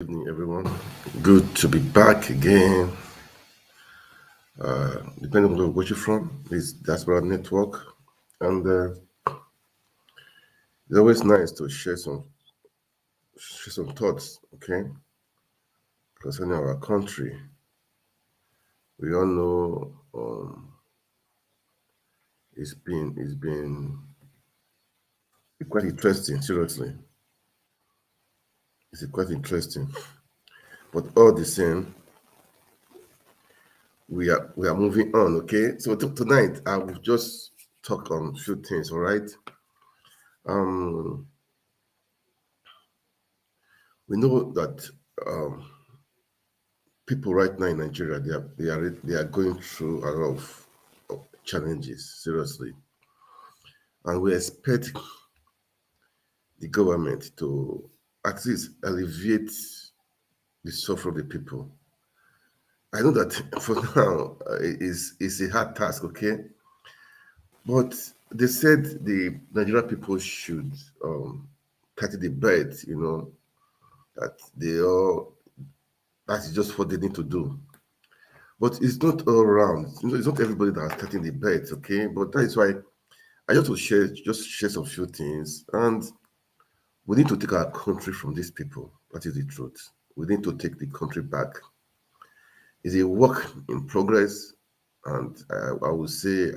Evening, everyone. Good to be back again. Depending on where you're watching from, it's Diaspora Network, and it's always nice to share some thoughts, okay, concerning our country. We all know it's been quite interesting. Seriously, it's quite interesting. But all the same, we are moving on, okay. So tonight I will just talk on a few things, all right. Um, we know that people right now in Nigeria they are going through a lot of challenges, seriously, and we expect the government to at least alleviate the suffering of the people. I know that for now it's a hard task, okay, but they said the Nigerian people should tighten the belt, that they all that is just what they need to do. But it's not all around. It's not everybody that is tighten the belt, okay. But that is why I just to share some few things, and we need to take our country from these people. That is the truth. We need to take the country back. It's a work in progress, and I would say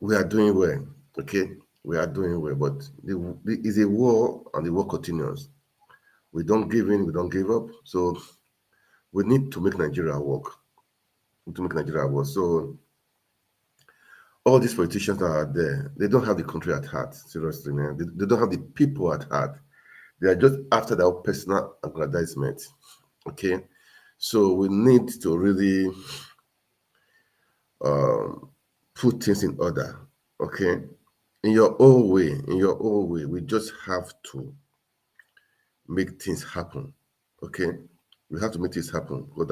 we are doing well. Okay, we are doing well, but it's a war, and the war continues. We don't give in, we don't give up. So we need to make Nigeria work. To make Nigeria work. So all these politicians that are there, they don't have the country at heart. Seriously, man, they don't have the people at heart. They are just after their personal aggrandizement. Okay, so we need to really put things in order. Okay, in your own way, we just have to make things happen. Okay, we have to make things happen because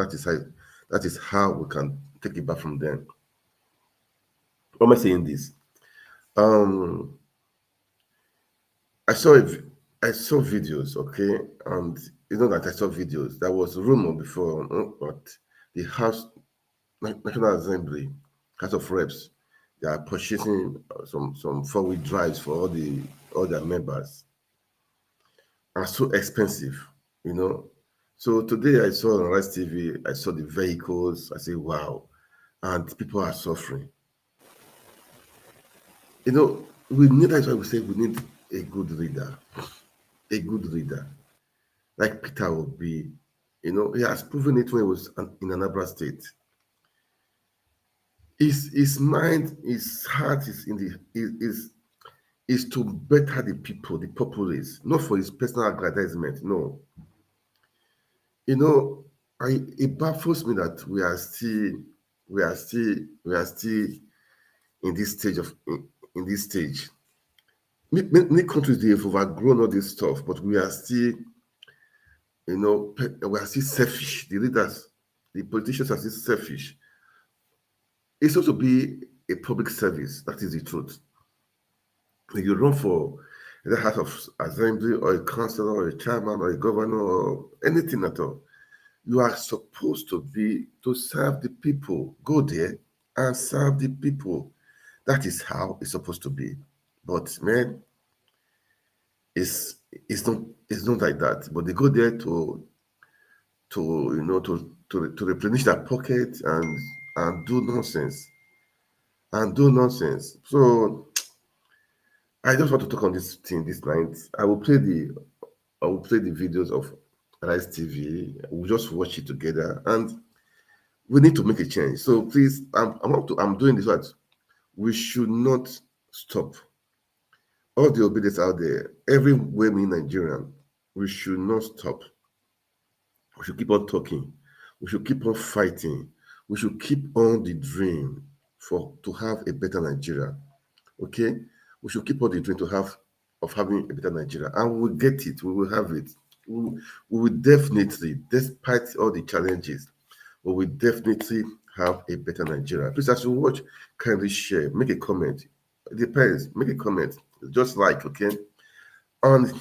that is how we can take it back from them. Why am I saying this? Um, I saw it. I saw videos, okay, and you know that I saw videos. There was rumor before, but the National Assembly, House of Reps, they are purchasing some 4-wheel drives for all their members, are so expensive, you know. So today I saw on Rice TV, I saw the vehicles. I say, wow, and people are suffering. We need. That's why we say we need a good leader, a good leader. Like Peter Obi, he has proven it when he was in Anambra State. His mind, his heart is in the is to better the people, the populace, not for his personal aggrandizement. No, you know, it baffles me that we are still in this stage in this stage. Many countries they have overgrown all this stuff, but we are still we are still selfish. The leaders, the politicians are still selfish. It's supposed to be a public service. That is the truth. When you run for the House of Assembly or a councillor or a chairman or a governor or anything at all, you are supposed to be to serve the people. Go there and serve the people. That is how it's supposed to be. But man, it's it's not like that. But they go there to replenish their pocket and do nonsense So I just want to talk on this thing this night. I will play the videos of Rice TV. We'll just watch it together, and we need to make a change. So please, I'm doing this. What we should not stop. All the obedience out there, everywhere we Nigerian, we should not stop. We should keep on talking. We should keep on fighting. We should keep on the dream to have a better Nigeria. Okay, we should keep on the dream of having a better Nigeria, and we will get it. We will have it. We will definitely, despite all the challenges, we will definitely have a better Nigeria. Please, as you watch, kindly share, make a comment. It depends. Make a comment, just like, okay, and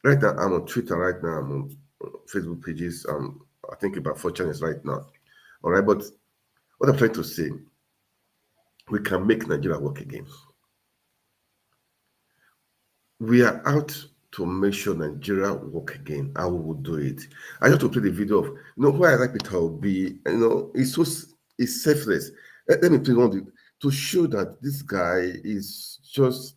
Right now, I'm on Twitter. Right now, I'm on Facebook pages. I think about 4 channels right now. All right, but what I'm trying to say, we can make Nigeria work again. We are out to make sure Nigeria work again. How we will do it. I just to play the video of why I like Peter Obi. It's so it's selfless. Let me play to show that this guy is just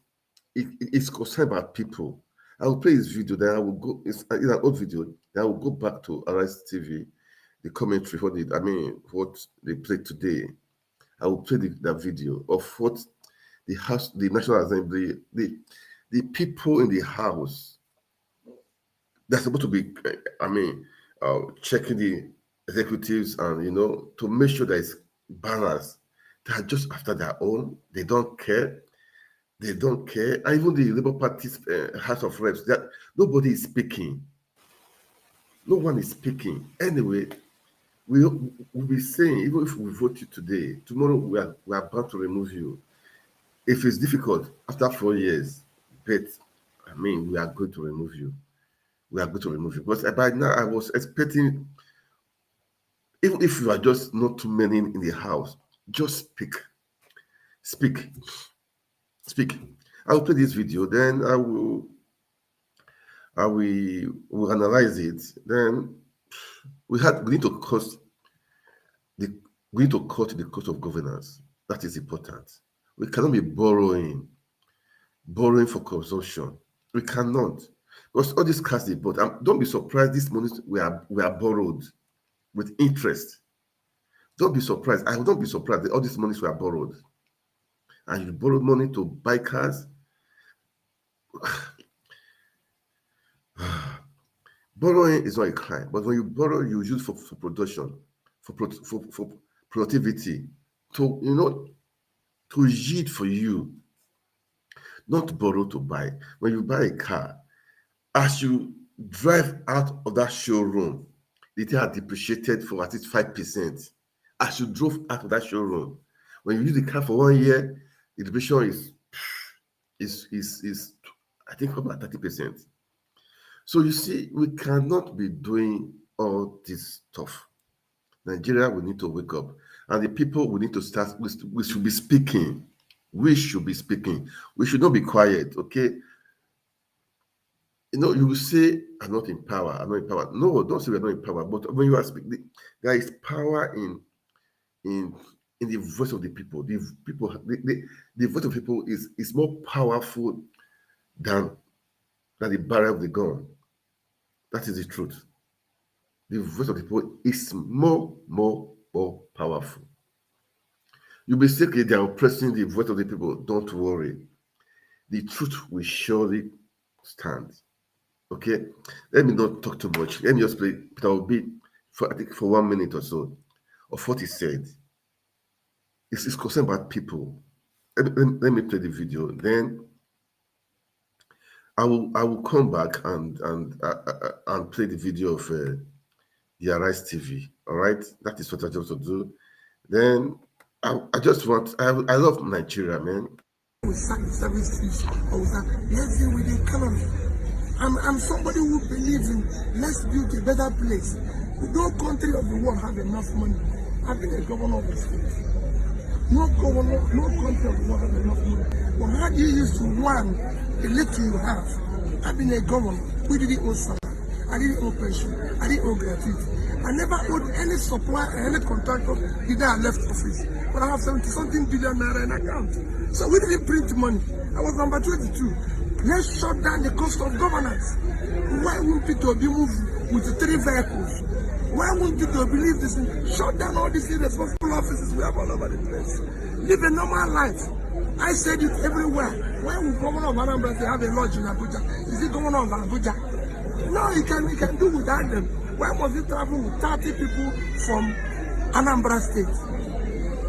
it's concerned about people. I will play his video. Then I will go. It's an old video. Then I will go back to Arise TV, the commentary for what they played today. I will play that video of what the House, the National Assembly, the people in the House they're supposed to be, checking the executives and to make sure that it's balanced. They are just after their own. They don't care. They don't care. And even the Labour Party's House of Reps, that nobody is speaking. No one is speaking. Anyway, we'll be saying, even if we vote you today, tomorrow we are about to remove you. If it's difficult after 4 years, but we are going to remove you. We are going to remove you. But by now, I was expecting, even if you are just not too many in the house, just speak. Speak. Speak. I will play this video, then will analyze it. Then we need to cut the cost of governance. That is important. We cannot be borrowing for consumption. We cannot. Because all these cars they bought, don't be surprised these monies were borrowed with interest. Don't be surprised. I will not be surprised that all these monies were borrowed. And you borrowed money to buy cars. Borrowing is not a crime, but when you borrow, you use for production, for productivity, to yield for you, not borrow to buy. When you buy a car, as you drive out of that showroom, the thing had depreciated for at least 5%. As you drove out of that showroom, when you use the car for 1 year, the depreciation is I think about 30%. So you see, we cannot be doing all this stuff. Nigeria, we need to wake up, and the people we need to start. We should be speaking. We should be speaking. We should not be quiet. Okay. You will say, I'm not in power. I'm not in power. No, don't say we're not in power. But when you are speaking, there is power in the voice of the people. The voice of people is more powerful than the barrel of the gun. That is the truth. The voice of the people is more powerful. You may say they are oppressing the voice of the people. Don't worry. The truth will surely stand. Okay? Let me not talk too much. Let me just play Peter Obi for 1 minute or so of what he said. It's concerned about people. Let me play the video. Then I will come back and play the video of the Arise TV. All right, that is what I just want to do. Then I just want. I love Nigeria, man. We start the service fees. Let's deal with the economy. I'm somebody who believes in let's build a better place. No country of the world have enough money. I've been a governor of the state. No country of the world have enough money. But how do you use to one the little you have? I've been a governor. We didn't own salary. I didn't own pension. I didn't own gratuity. I never owed any supplier, any contractor the day I left office. But I have 70-something billion naira in account. So we didn't print money. I was number 22. Let's shut down the cost of governance. Why won't people be moved with 3 vehicles? Why won't people believe this? Shut down all these irresponsible offices we have all over the place. Live a normal life. I said it everywhere. Why would governor of Anambra have a lodge in Abuja? Is he governor of Abuja? No, he can do without them. Why must he travel with 30 people from Anambra State?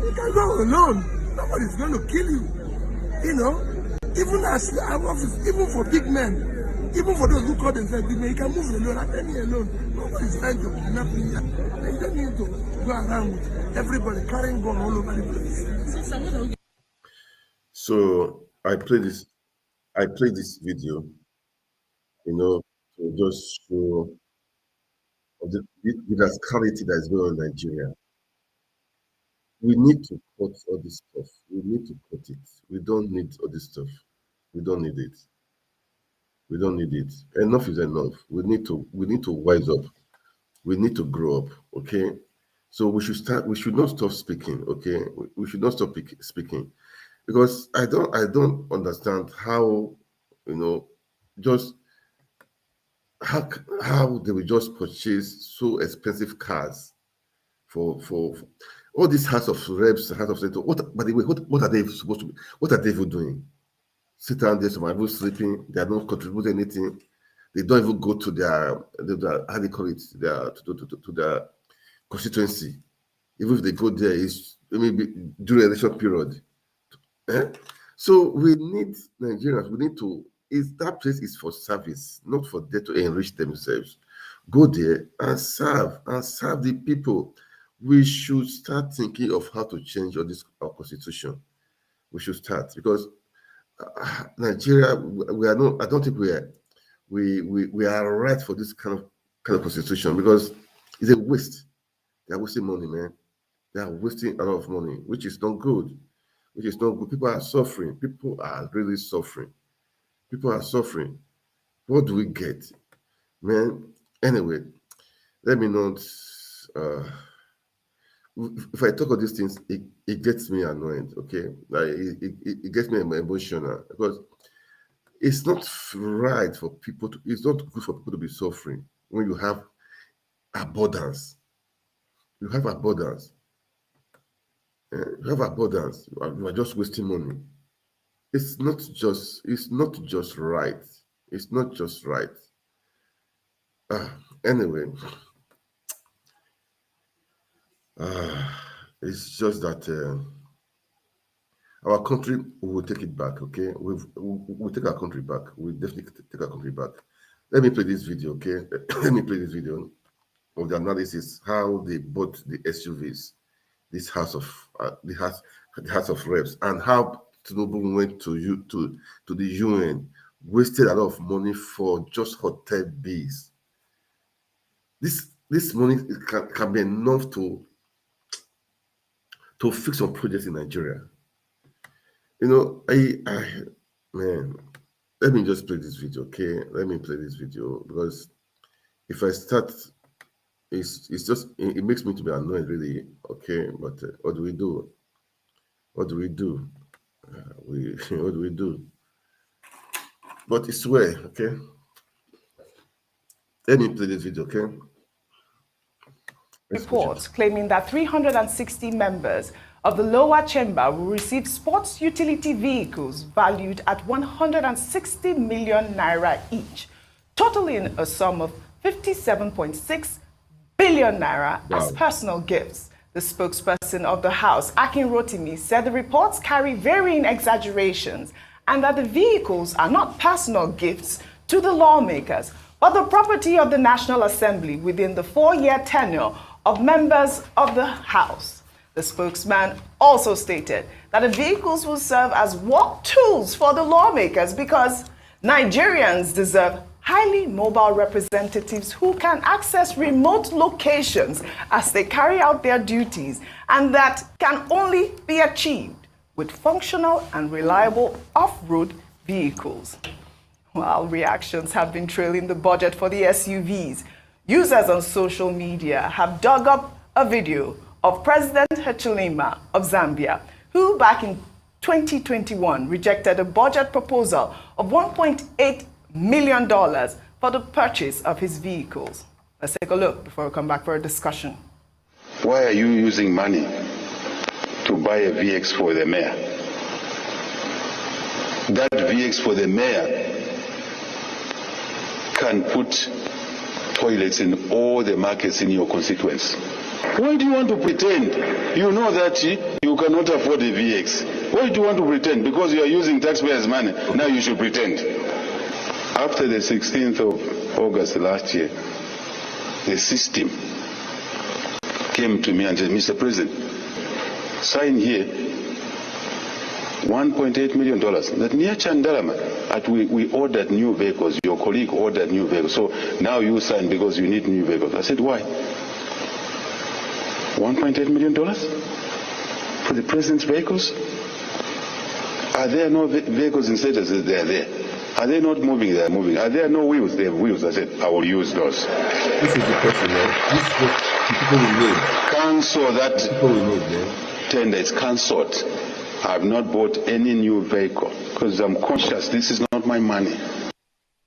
You can go alone. Nobody's going to kill you. Even as our office, even for big men, even for those who call themselves big men, you can move alone, at any alone. Nobody's trying to kidnap you. You don't need to go around with everybody carrying gun all over the place. So I play this video, to just show the rascality that is going on in Nigeria. We need to cut all this stuff. We need to cut it. We don't need all this stuff. We don't need it. We don't need it. Enough is enough. We need to wise up. We need to grow up. Okay. So we should not stop speaking. Okay. We should not stop speaking. Because I don't understand how, just how they will just purchase so expensive cars for all these House of Reps, House of Senators. By the way, what are they supposed to be? What are they even doing? Sit down there, some are even sleeping. They are not contributing anything. They don't even go to their how they call it, to their constituency. Even if they go there, it's maybe during election period. So we need Nigerians. We need to. That place is for service, not for them to enrich themselves. Go there and serve the people. We should start thinking of how to change our constitution. We should start because Nigeria, we are not. I don't think we are right for this kind of constitution because it's a waste. They are wasting money, man. They are wasting a lot of money, which is not good. People are suffering. People are really suffering. People are suffering. What do we get, man? Anyway, let me not. If I talk of these things, it gets me annoyed. Okay, like it gets me emotional because it's not right for people to. It's not good for people to be suffering when you have abundance. You have abundance. You have abundance. You are just wasting money. It's not just right. It's not just right. Anyway, it's just that our country will take it back. Okay, we'll take our country back. We'll definitely take our country back. Let me play this video. Okay, let me play this video of the analysis how they bought the SUVs. This House of Reps, and how Tinubu went to the UN, wasted a lot of money for just hotel bills. This money can be enough to fix some projects in Nigeria. Man, let me just play this video, okay? Let me play this video because if I start. It makes me to be annoyed, really. Okay, but what do we do? What do we do? What do we do? But it's where, okay? Let me play this video, okay? Reports claiming that 360 members of the lower chamber will receive sports utility vehicles valued at 160 million naira each, totaling a sum of 57.6 billion naira as personal gifts. The spokesperson of the House, Akin Rotimi, said the reports carry varying exaggerations and that the vehicles are not personal gifts to the lawmakers, but the property of the National Assembly within the 4-year tenure of members of the House. The spokesman also stated that the vehicles will serve as work tools for the lawmakers because Nigerians deserve highly mobile representatives who can access remote locations as they carry out their duties, and that can only be achieved with functional and reliable off-road vehicles. While reactions have been trailing the budget for the SUVs, users on social media have dug up a video of President Hichilema of Zambia, who back in 2021 rejected a budget proposal of $1.8 million for the purchase of his vehicles. Let's take a look before we come back for a discussion. Why are you using money to buy a VX for the mayor? That VX for the mayor can put toilets in all the markets in your constituency. Why do you want to pretend you know that you cannot afford a VX? Why do you want to pretend? Because you are using taxpayers' money. Now you should pretend. After the 16th of August last year, the system came to me and said, Mr. President, sign here $1.8 million. That near Chandarama, we ordered new vehicles. Your colleague ordered new vehicles. So now you sign because you need new vehicles. I said, why? $1.8 million for the president's vehicles? Are there no vehicles in status? They are there. Are they not moving? They are moving. Are there no wheels? They have wheels. I said, I will use those. This is the question now. This is what people will need. Cancel that People will need, man. tender. It's cancelled. I have not bought any new vehicle because I'm conscious this is not my money.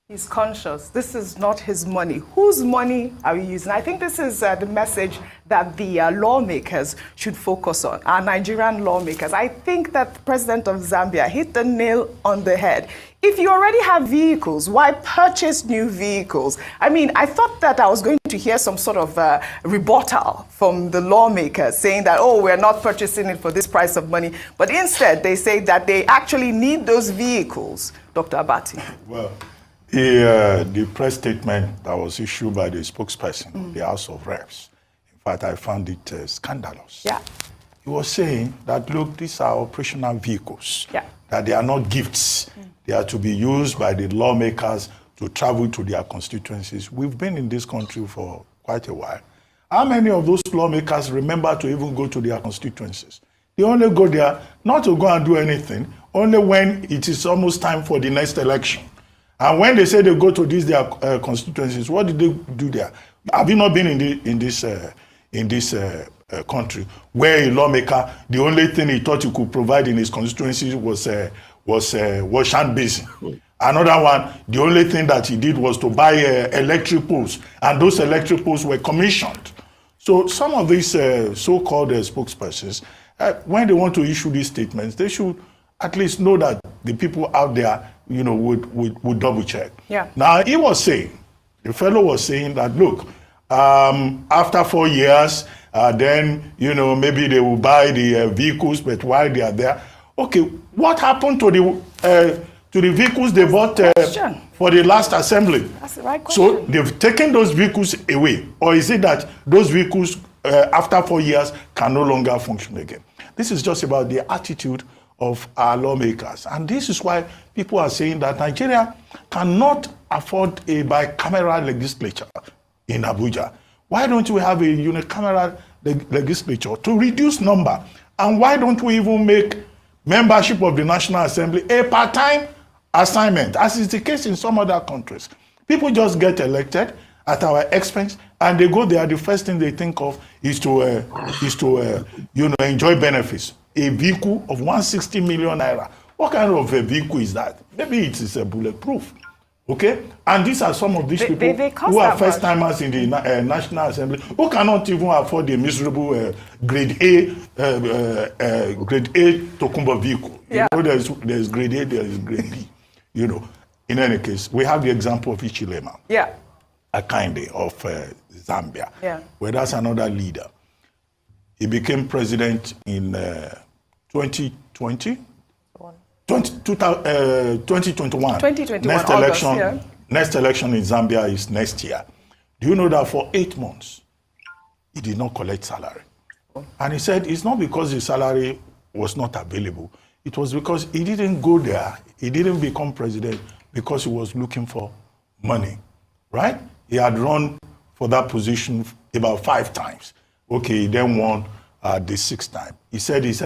He's conscious. This is not his money. Whose money are we using? I think this is the message that the lawmakers should focus on, our Nigerian lawmakers. I think that the president of Zambia hit the nail on the head. If you already have vehicles, why purchase new vehicles? I mean, I thought that I was going to hear some sort of rebuttal from the lawmakers saying that, oh, we're not purchasing it for this price of money. But instead, they say that they actually need those vehicles. Dr. Abati. Well, the press statement that was issued by the spokesperson of the House of Reps, in fact, I found it scandalous. Yeah. He was saying that, look, these are operational vehicles, Yeah. that they are not gifts. They are to be used by the lawmakers to travel to their constituencies. We've been in this country for quite a while. How many of those lawmakers remember to even go to their constituencies? They only go there not to go and do anything, only when it is almost time for the next election. And when they say they go to these their constituencies, what did they do there? Have you not been in this country where a lawmaker, the only thing he thought he could provide in his constituency was wash and basin? Another one, the only thing that he did was to buy electric poles, and those electric poles were commissioned. So some of these so-called spokespersons, when they want to issue these statements, they should at least know that the people out there, would double check. Yeah. Now, the fellow was saying that, look, after 4 years, then, maybe they will buy the vehicles, but while they are there, okay, what happened to the vehicles they bought for the last assembly? That's the right question. So they've taken those vehicles away, or is it that those vehicles, after 4 years, can no longer function again? This is just about the attitude of our lawmakers. And this is why people are saying that Nigeria cannot afford a bicameral legislature in Abuja. Why don't we have a unicameral legislature to reduce number? And why don't we even make membership of the National Assembly a part-time assignment, as is the case in some other countries? People just get elected at our expense, and they go there. The first thing they think of is to enjoy benefits. A vehicle of 160 million naira. What kind of a vehicle is that? Maybe it is a bulletproof. Okay? And these are some of these people who are first timers in the National Assembly, who cannot even afford a miserable grade A Tokumbo vehicle. Yeah. There's grade A, there is grade B. In any case, we have the example of Ichilema. Yeah. Akande of Zambia. Yeah. Where that's another leader. He became president in 2020? 2021. 2021, Next election in Zambia is next year. Do you know that for 8 months, he did not collect salary? And he said it's not because the salary was not available. It was because he didn't go there. He didn't become president because he was looking for money, right? He had run for that position about 5 times. Okay, he then won the 6th time. He said his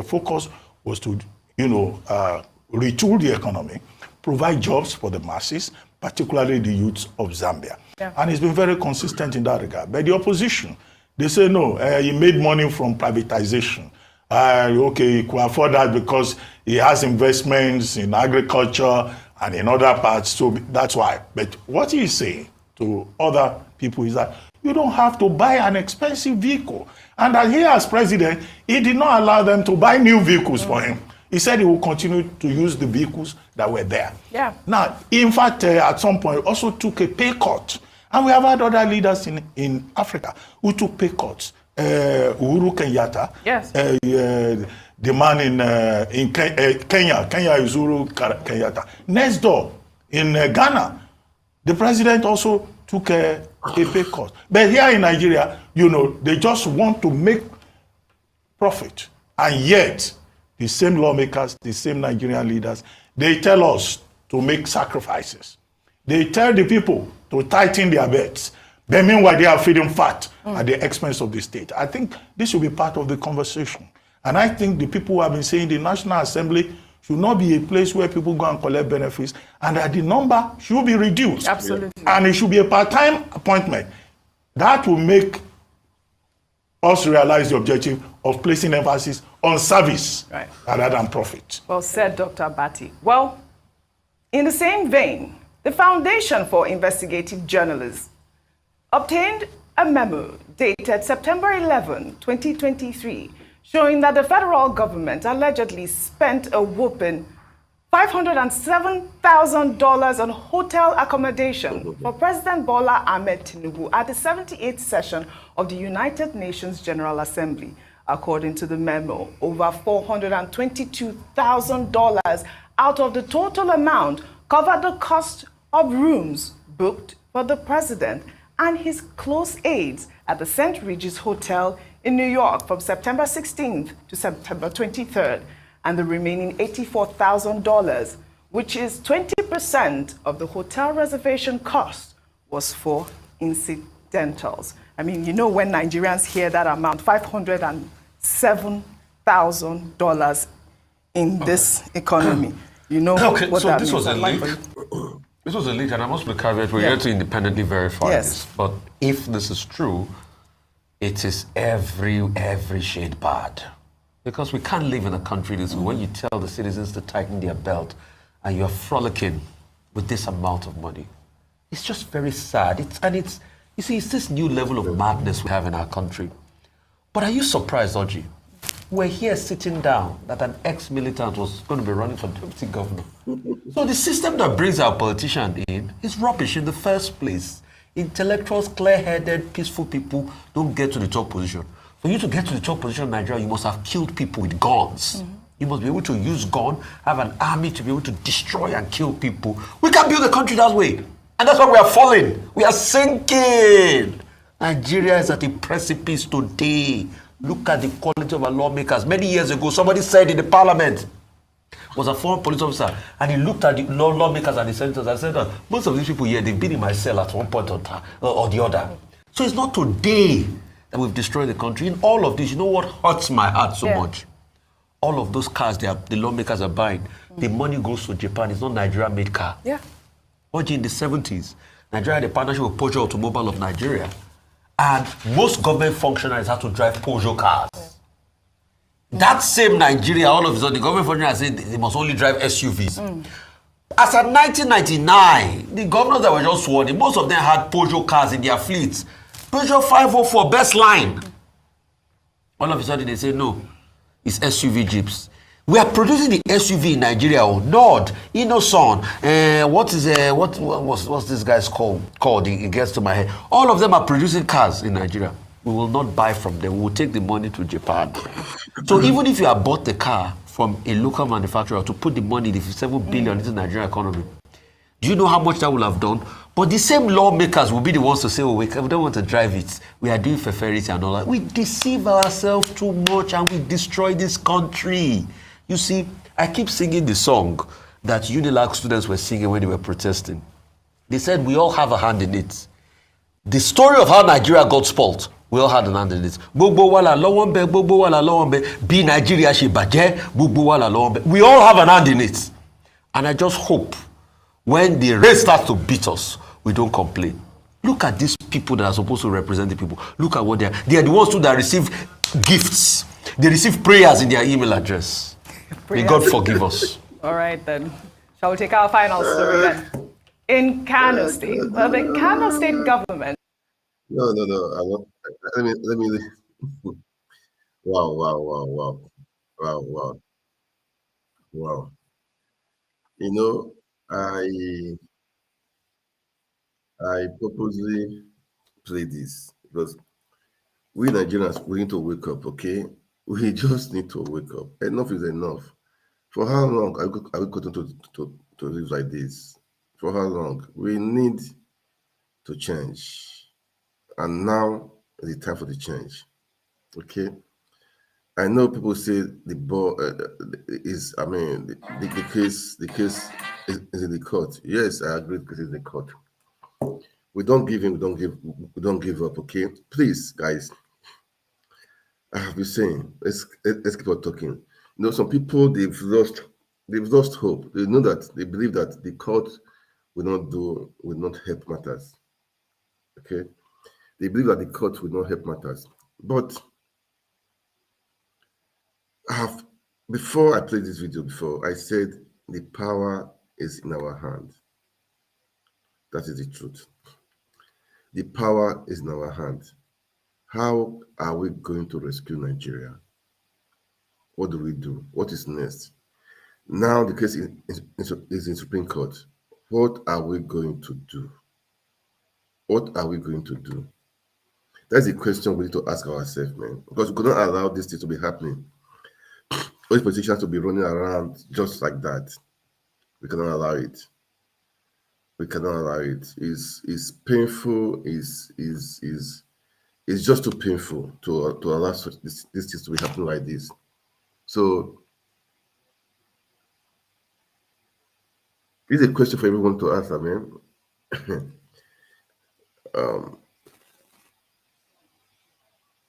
focus was to, retool the economy, provide jobs for the masses, particularly the youths of Zambia. Yeah. And he's been very consistent in that regard. But the opposition, they say, no, he made money from privatization. Okay, he could afford that because he has investments in agriculture and in other parts, so that's why. But what he's saying to other people is that you don't have to buy an expensive vehicle. And that he, as president, he did not allow them to buy new vehicles for him. He said he will continue to use the vehicles that were there. Yeah. Now, in fact, at some point, also took a pay cut. And we have had other leaders in Africa who took pay cuts. Uhuru Kenyatta. Yes. The man in Kenya. Kenya is Uhuru Kenyatta. Next door, in Ghana, the president also took a pay cut. But here in Nigeria, they just want to make profit. And yet, the same lawmakers, the same Nigerian leaders, they tell us to make sacrifices. They tell the people to tighten their belts. But meanwhile, they are feeding fat at the expense of the state. I think this should be part of the conversation. And I think the people who have been saying the National Assembly should not be a place where people go and collect benefits, and that the number should be reduced. Absolutely. And it should be a part-time appointment. That will make us realize the objective of placing emphasis on service rather than profit. Well said, Dr. Bati. Well, in the same vein, the Foundation for Investigative Journalists obtained a memo dated September 11, 2023, showing that the federal government allegedly spent a whopping $507,000 on hotel accommodation for President Bola Ahmed Tinubu at the 78th session of the United Nations General Assembly. According to the memo, over $422,000 out of the total amount covered the cost of rooms booked for the president and his close aides at the St. Regis Hotel in New York from September 16th to September 23rd, and the remaining $84,000, which is 20% of the hotel reservation cost, was for incidentals. I mean, you know, when Nigerians hear that amount, $507,000 in this economy, you know what so that this means. was a leak. This was a leak, and I must be caveat, we're here to independently verify this. But if this is true, it is every shade bad. Because we can't live in a country this way. When you tell the citizens to tighten their belt and you're frolicking with this amount of money, it's just very sad. You see, it's this new level of madness we have in our country. But are you surprised, Oji? We're here sitting down that an ex-militant was going to be running for deputy governor. So the system that brings our politician in is rubbish in the first place. Intellectuals, clear-headed, peaceful people don't get to the top position. For you to get to the top position in Nigeria, you must have killed people with guns. You must be able to use gun, have an army to be able to destroy and kill people. We can't build a country that way. And that's why we are falling. We are sinking. Nigeria is at a precipice today. Look at the quality of our lawmakers. Many years ago, somebody said in the parliament, was a former police officer, and he looked at the lawmakers and the senators and said, most of these people here, they've been in my cell at one point or the other. So it's not today that we've destroyed the country. In all of this, you know what hurts my heart so much? All of those cars the lawmakers are buying, the money goes to Japan. It's not Nigeria-made car. Watch in the 70s, Nigeria had a partnership with Peugeot Automobile of Nigeria, and most government functionaries had to drive Peugeot cars. That same Nigeria, all of a sudden, the government functionaries said they must only drive SUVs. As at 1999, the governors that were just sworn in, most of them had Peugeot cars in their fleets. Peugeot 504, best line. All of a sudden, they say, no, it's SUV Jeeps. We are producing the SUV in Nigeria. Nord, Innoson, what's this guy's called? It gets to my head. All of them are producing cars in Nigeria. We will not buy from them. We will take the money to Japan. So even if you have bought the car from a local manufacturer to put the money, the 7 billion into the Nigerian economy, do you know how much that will have done? But the same lawmakers will be the ones to say, we don't want to drive it. We are doing fertility and all that. We deceive ourselves too much and we destroy this country. You see, I keep singing the song that Unilag students were singing when they were protesting. They said we all have a hand in it. The story of how Nigeria got spoiled, we all had an hand in it. Gbogbo wa la lọ́wọ́ ńbẹ̀, gbogbo wa la lọ́wọ́ ńbẹ̀, bí Nigeria ṣe bàjẹ́, gbogbo wa la lọ́wọ́ ńbẹ̀. We all have an hand in it. And I just hope when the rain starts to beat us, we don't complain. Look at these people that are supposed to represent the people. Look at what they are. They are the ones too that receive gifts. They receive prayers in their email address. May God forgive us. All right, then. Shall we take our final story then? In Kano State, well, the Kano State government. No. Let me. Wow. You know, I purposely play this because we Nigerians, we need to wake up, okay? We just need to wake up. Enough is enough. For how long are we going to live like this? For how long? We need to change. And now is the time for the change. Okay? I know people say the ball is. I mean, the case is in the court. Yes, I agree. Because it's in the court. We don't give in. We don't give up. Okay, please, guys. I have been saying. Let's keep on talking. You know, some people they've lost hope. They know that they believe that the court will not help matters. Okay, they believe that the court will not help matters. But I have before I played this video before, I said the power is in our hand. That is the truth. The power is in our hand. How are we going to rescue Nigeria? What do we do? What is next? Now the case is in Supreme Court. What are we going to do? What are we going to do? That's the question we need to ask ourselves, man. Because we cannot allow this thing to be happening. All politicians to be running around just like that. We cannot allow it. We cannot allow it. It's painful. It's just too painful to allow this things to be happening like this. So this is a question for everyone to answer, man.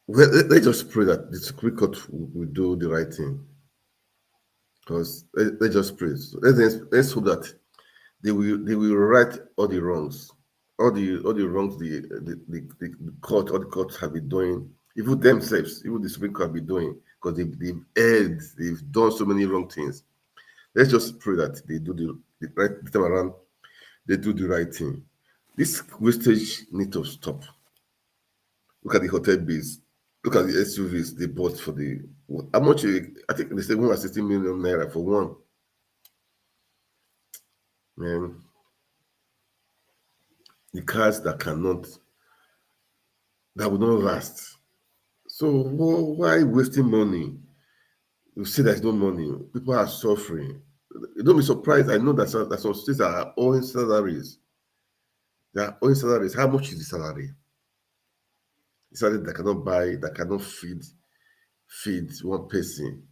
Let's just pray that the Supreme Court will do the right thing. Because let's just pray. So let's hope that they will right all the wrongs, all the wrongs the court, all the courts have been doing, even themselves, even the Supreme Court have been doing, because they've erred, they've done so many wrong things. Let's just pray that they do the right time around, they do the right thing. This wastage needs to stop. Look at the hotel bills. Look at the SUVs they bought for the how much? I think they say 160 million naira for one. Man, the cars that will not last. So why wasting money? You say there's no money. People are suffering. You don't be surprised. I know that some states are owing salaries. They are owing salaries. How much is the salary? The salary that cannot feed one person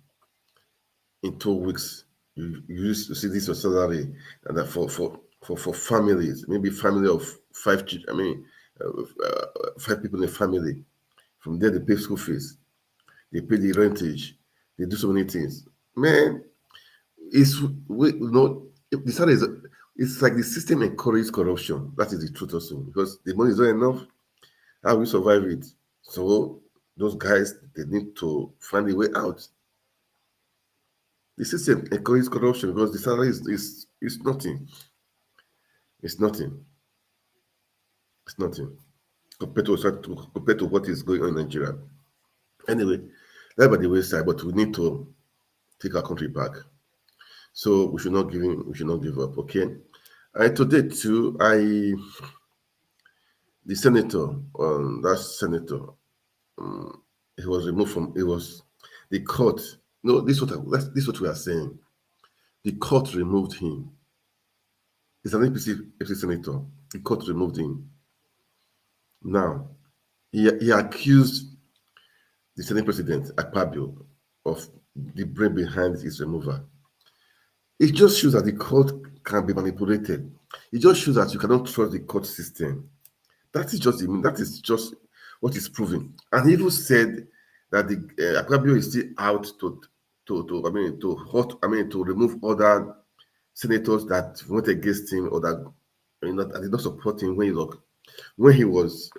in 2 weeks. You used to see this your salary, and that for families, maybe family of 5 children. I mean, 5 people in a family. From there, they pay school fees, they pay the rentage, they do so many things. Man, the salary is. It's like the system encourages corruption. That is the truth also, because the money is not enough. How we survive it? So those guys, they need to find a way out. The system encourages corruption because the salary is nothing. It's nothing. It's nothing compared to what is going on in Nigeria. Anyway, that's by the wayside, but we need to take our country back. So we should not give up. Okay. And today too, the senator, that senator, he was removed from. It was the court. No, this is what we are saying. The court removed him. He's an APC senator. The court removed him. Now, he accused the Senate President Akpabio of the brain behind his removal. It just shows that the court can be manipulated. It just shows that you cannot trust the court system. That is just what is proven. And he even said that the Akpabio is still out to remove other senators that went against him or that did not support him when he was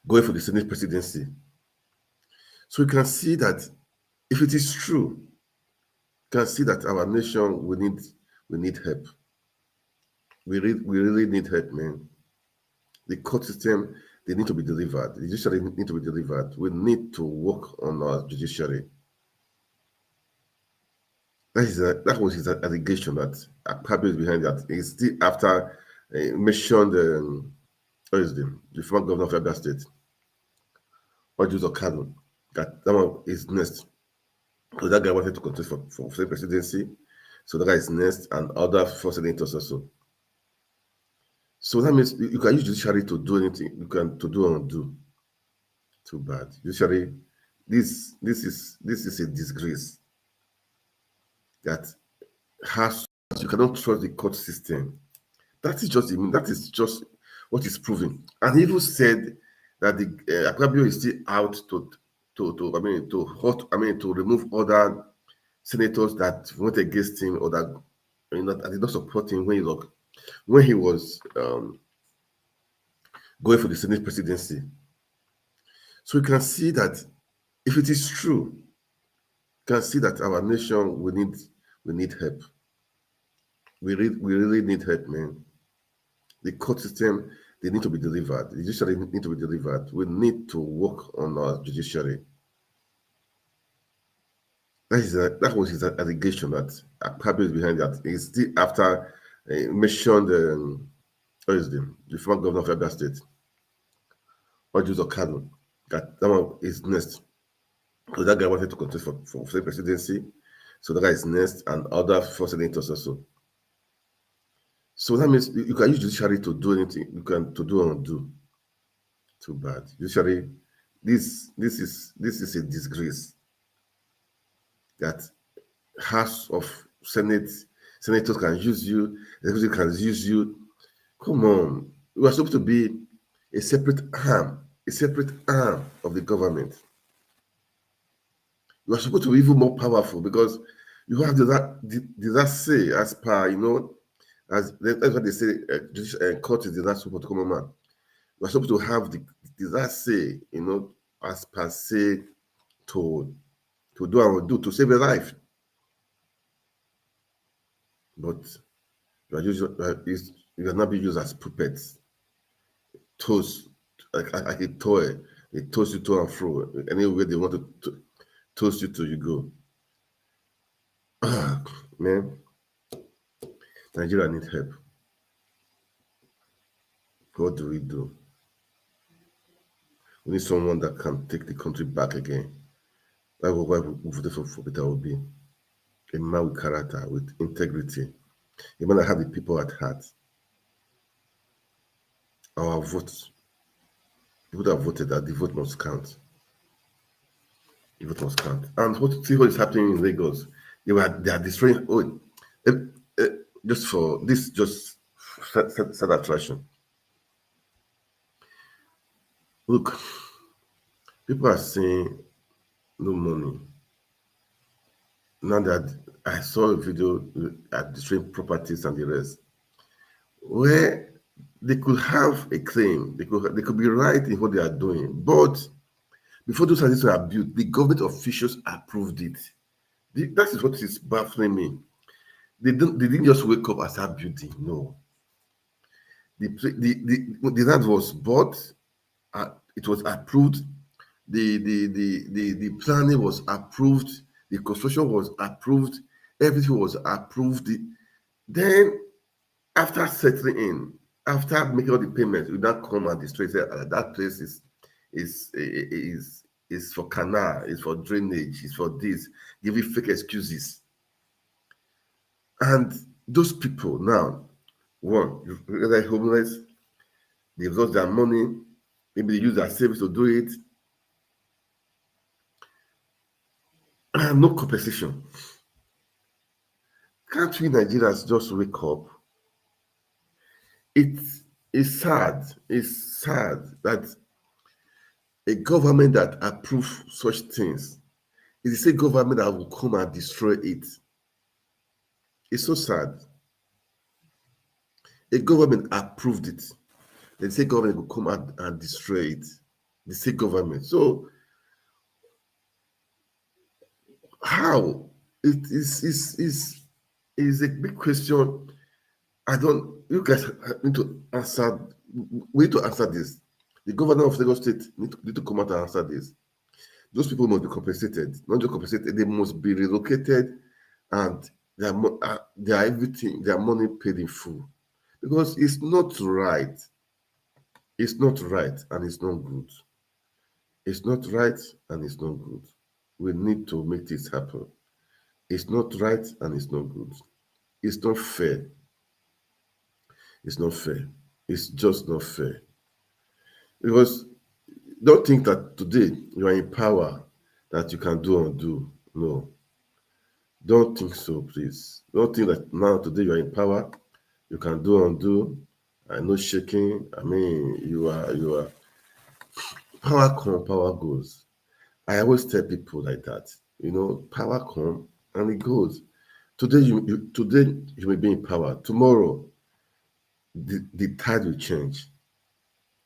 going for the Senate presidency. So you can see that if it is true, you can see that our nation we need help. We really need help, man. The court system, they need to be delivered. The judiciary need to be delivered. We need to work on our judiciary. That was his allegation that Akpabio is behind that. It's still after mentioned the former governor of Abia State, Ojus Okado, that one is next. So that guy wanted to contest for the presidency. So that guy is next, and other 4 senators also. So that means you can use judiciary to do anything. You can to do or undo. Too bad. Judiciary, This is a disgrace that has you cannot trust the court system. That is just what is proven. And he even said that the Akpabio is still out to remove other senators that went against him or that did not support him when he was going for the Senate presidency. So you can see that if it is true, you can see that our nation we need help. We really need help, man. The court system, they need to be delivered. The judiciary need to be delivered. We need to work on our judiciary. That was his allegation that Akpabio is behind that. He's still after mentioned what is the former governor of Abia State, Ojus Okano, that one is next. Because that guy wanted to contest for the presidency, so that guy is next, and other four senators also. So that means you can use judiciary to do anything. You can to do or undo. Too bad. Judiciary, this is a disgrace that House of senators can use you, executive can use you. Come on, you are supposed to be a separate arm of the government. You are supposed to be even more powerful because you have that say as per as that's what they say. Court is the last support to come man. You are supposed to have that say, as per se to do and do to save a life. But you are not being used as puppets, toast like a toy. They toast you to and fro. Anywhere they want to toast you to, you go. Man, Nigeria needs help. What do we do? We need someone that can take the country back again. That's why we voted for Peter Obi. A man with character, with integrity. A man that have the people at heart. Our votes, people that voted, that the vote must count. The vote must count. And see what is happening in Lagos. They are destroying. Just for this, just sad attraction. Look, people are saying no money. Now that I saw a video at destroying properties and the rest, where they could have a claim, they could be right in what they are doing, but before those houses were built, the government officials approved it. That is what is baffling me. They didn't just wake up and start building. No, the land was bought, it was approved, the planning was approved, the construction was approved, everything was approved. Then after settling in, after making all the payments, we now come and destroy it. That place is for canal, is for drainage, is for this, giving fake excuses. And those people now, one, they're homeless, they've lost their money, maybe they use their savings to do it. And no compensation. Can't we Nigerians just wake up? It's sad. It's sad that a government that approves such things is the same government that will come and destroy it. It's so sad. A government approved it. The same government will come and destroy it. The same government. So how? It is a big question. You guys need to answer. We need to answer this. The governor of Lagos State need to come out and answer this. Those people must be compensated. Not just compensated, they must be relocated, and their everything, their money paid in full. Because it's not right. It's not right and it's not good. It's not right and it's not good. We need to make this happen. It's not right and it's not good. It's not fair. It's not fair. It's just not fair. Because don't think that today you are in power that you can do undo. No. Don't think so, please. Don't think that now, today, you are in power, you can do undo. I know shaking. I mean, you are power come, power goes. I always tell people like that. Power come and it goes. Today you may be in power. Tomorrow the tide will change.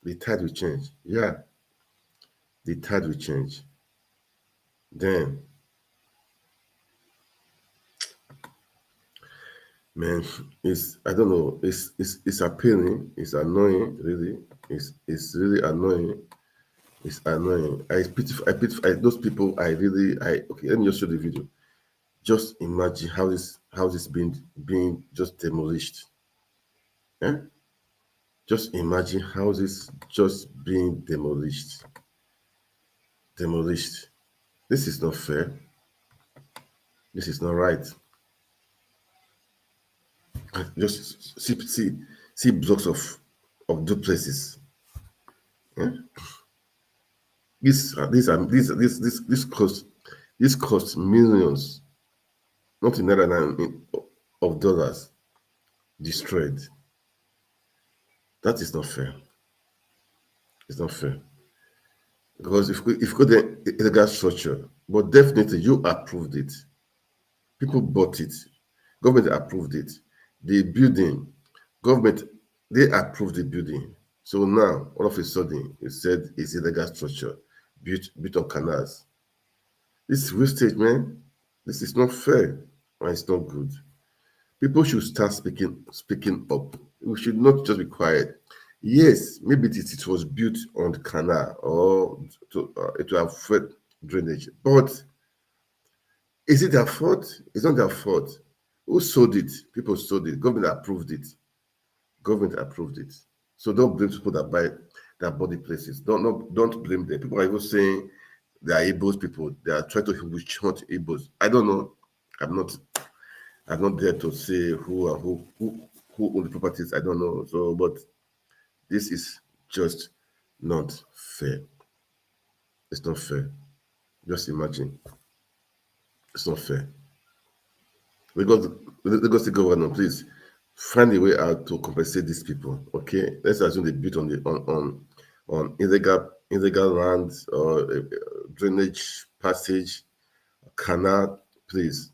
The tide will change. Yeah, the tide will change. Then, man, it's I don't know. It's appealing. It's annoying. Really, it's really annoying. It's annoying. Those people. Okay. Let me just show the video. Just imagine how this being just demolished. Yeah. Just imagine houses just being demolished. Demolished. This is not fair. This is not right. Just see blocks of duplexes. Yeah? This cost millions, not in naira, of dollars destroyed. That is not fair. It's not fair. Because if you go the illegal structure, but definitely you approved it. People bought it. Government approved it. The building, government, they approved the building. So now, all of a sudden, it said it's illegal structure built on canals. This is wastage, man. This is not fair, and it's not good. People should start speaking up. We should not just be quiet. Yes, maybe it was built on the canal or it will affect drainage, but is it their fault? It's not their fault. Who sold it? People sold it. Government approved it. Government approved it. So don't blame people that bought the places. Don't blame them. People are even saying they are Igbos people. They are trying to hunt Igbos. I don't know. I'm not there to say who own the properties. I don't know. So, but this is just not fair. It's not fair. Just imagine. It's not fair. Lagos State governor, please find a way out to compensate these people. Okay, let's assume they built on illegal lands or drainage passage, canal. Please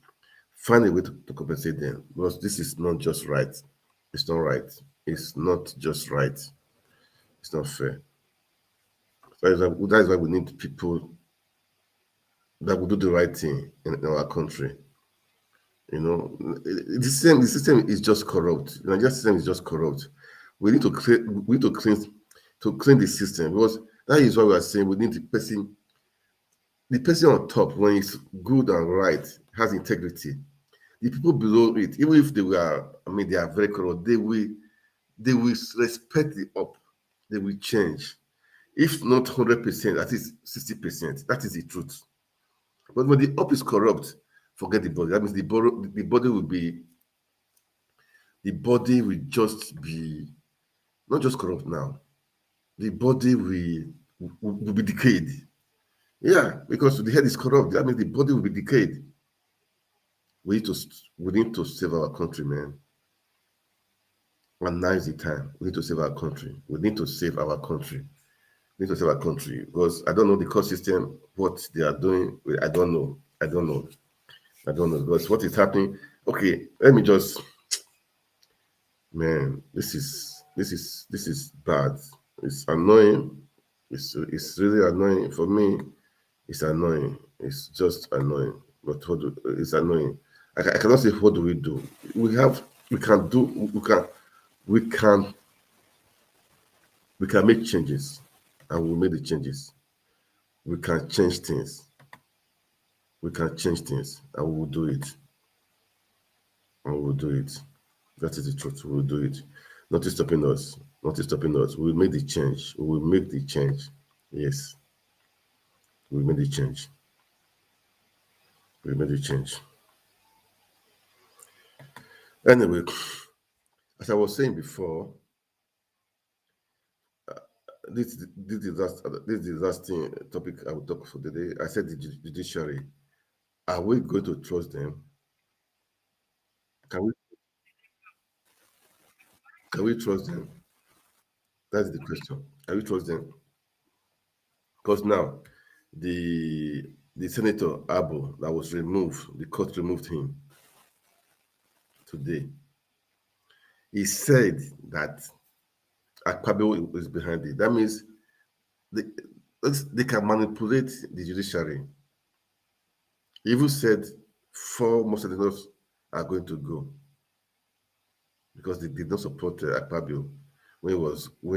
find a way to compensate them, because this is not just right. It's not right. It's not just right. It's not fair. That is why we need people that will do the right thing in our country. The system is just corrupt. The Nigerian system is just corrupt. We need to clean the system, because that is why we are saying we need the person on top, when it's good and right, has integrity. The people below it, even if they are very corrupt, they will respect the up. They will change. If not 100%, at least 60%. That is the truth. But when the up is corrupt, forget the body. That means the body will just be not just corrupt now. The body will be decayed. Yeah, because the head is corrupt. That means the body will be decayed. We need to save our country, man. And now is the time. We need to save our country. We need to save our country. We need to save our country, because I don't know the court system, what they are doing. I don't know. Because what is happening. Okay, let me just. Man, this is bad. It's annoying. It's really annoying for me. It's annoying. It's just annoying. But it's annoying. I cannot say what do we do. We can make changes, and we'll make the changes. We can change things. And we will do it. That is the truth. We will do it. Nothing stopping us. We will make the change. Yes. We will make the change. Anyway, as I was saying before, this is the last thing, topic I will talk for today. I said the judiciary. Are we going to trust them? Can we trust them? That's the question. Can we trust them? Because now the senator Abu that was removed, the court removed him today. He said that Akpabio is behind it. That means they can manipulate the judiciary. He even said 4 more senators are going to go because they did not support Akpabio when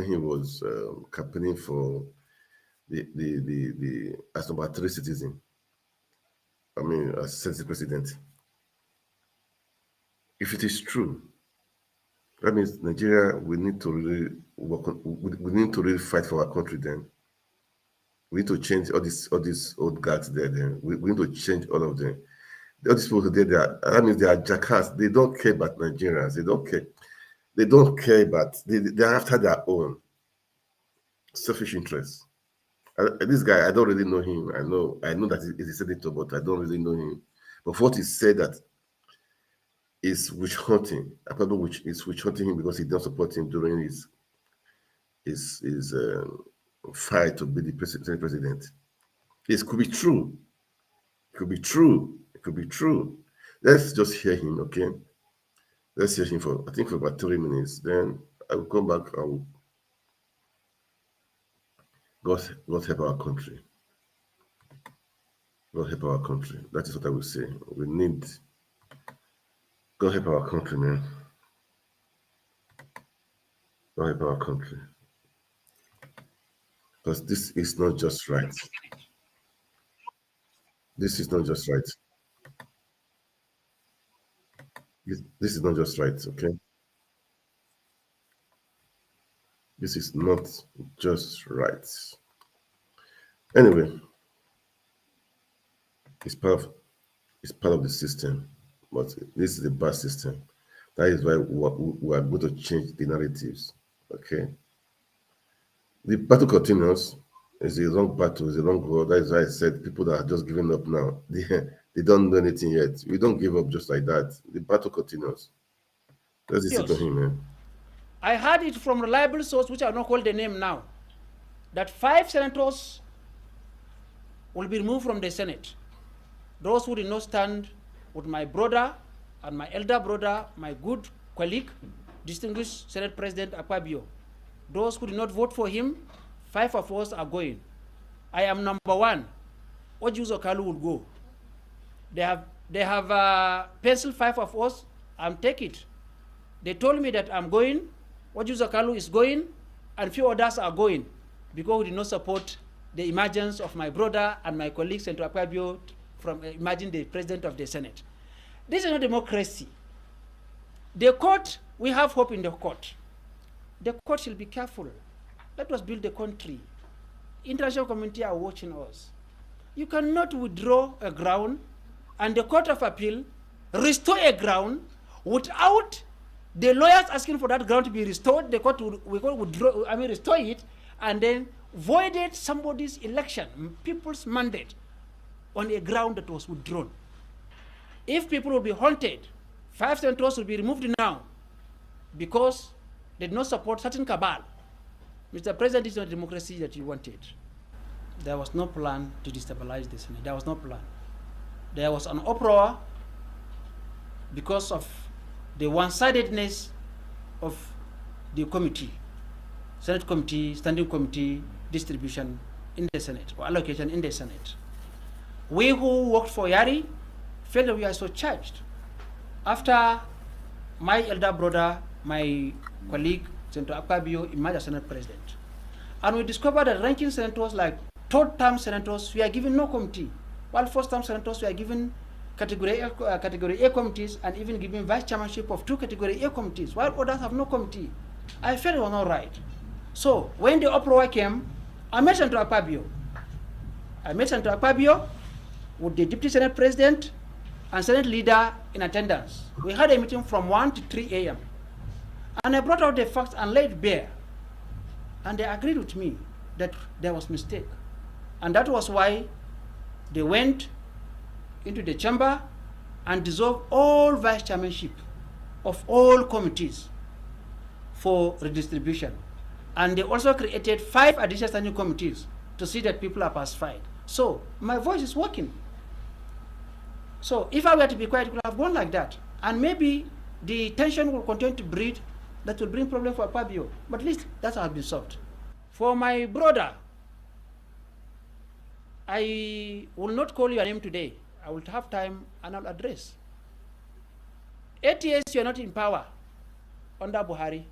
he was campaigning for the as number 3 citizen. I mean, as Senate president. If it is true, that means Nigeria, we need to really work on, we need to really fight for our country. Then we need to change all these old guards there. Then we need to change all of them. All these people there, that means they are jackass. They don't care about Nigerians. They don't care. They don't care about. They're after their own selfish interests. This guy, I don't really know him. I know that he's a senator, but I don't really know him. But what he said that is witch hunting. Probably is witch hunting him because he didn't support him during his fight to be the president. It could be true. It could be true. It could be true. Let's just hear him, okay? Let's hear him for about 3 minutes. Then I will come back and God help our country. God help our country. That is what I will say. We need God help our country, man. God help our country. Because this is not just right. This is not just right. This is not just right, okay? This is not just right. Anyway, it's part of the system, but this is a bad system. That is why we are going to change the narratives. Okay. The battle continues. It's a long battle. It's a long road. That is why I said people that are just giving up now, they don't know anything yet. We don't give up just like that. The battle continues. Let's listen to him, man. I heard it from reliable source, which I will not call the name now, that 5 senators will be removed from the Senate. Those who did not stand with my brother and my elder brother, my good colleague, distinguished Senate President Akpabio. Those who did not vote for him, 5 of us are going. I am number 1. Ojuzo Kalu will go. They have penciled 5 of us. Take it. They told me that I'm going. Ojuzo Kalu is going, and few others are going because we did not support the emergence of my brother and my colleague Senator Akpabio from emerging the president of the Senate. This is not democracy. The court, we have hope in the court. The court should be careful. Let us build the country. International community are watching us. You cannot withdraw a ground and the Court of Appeal restore a ground without the lawyers asking for that ground to be restored. The court will restore it and then voided somebody's election, people's mandate on a ground that was withdrawn. If people will be haunted, 5 senators will be removed now because they did not support certain cabal. Mr. President, this is not democracy that you wanted. There was no plan to destabilize the Senate. There was no plan. There was an uproar because of the one-sidedness of the committee, Senate committee, standing committee distribution in the Senate or allocation in the Senate. We who worked for Yari felt that we are so charged. After my elder brother, my colleague, Senator Akpabio, emerged as Senate President. And we discovered that ranking senators like third-term senators, we are given no committee, while first-term senators, we are given category A committees and even given vice chairmanship of 2 category A committees, while others have no committee. I felt it was not right. So when the uproar came, I met Senator Akpabio. With the Deputy Senate President and Senate leader in attendance. We had a meeting from 1 to 3 a.m. And I brought out the facts and laid bare And they agreed with me that there was mistake. And that was why they went into the chamber and dissolved all vice chairmanship of all committees for redistribution. And they also created 5 additional standing committees to see that people are pacified. So my voice is working. So if I were to be quiet, it would have gone like that. And maybe the tension will continue to breed, that will bring problem for Pabio. But at least that has been solved. For my brother, I will not call your name today. I will have time and I'll address. 8 years you are not in power under Buhari.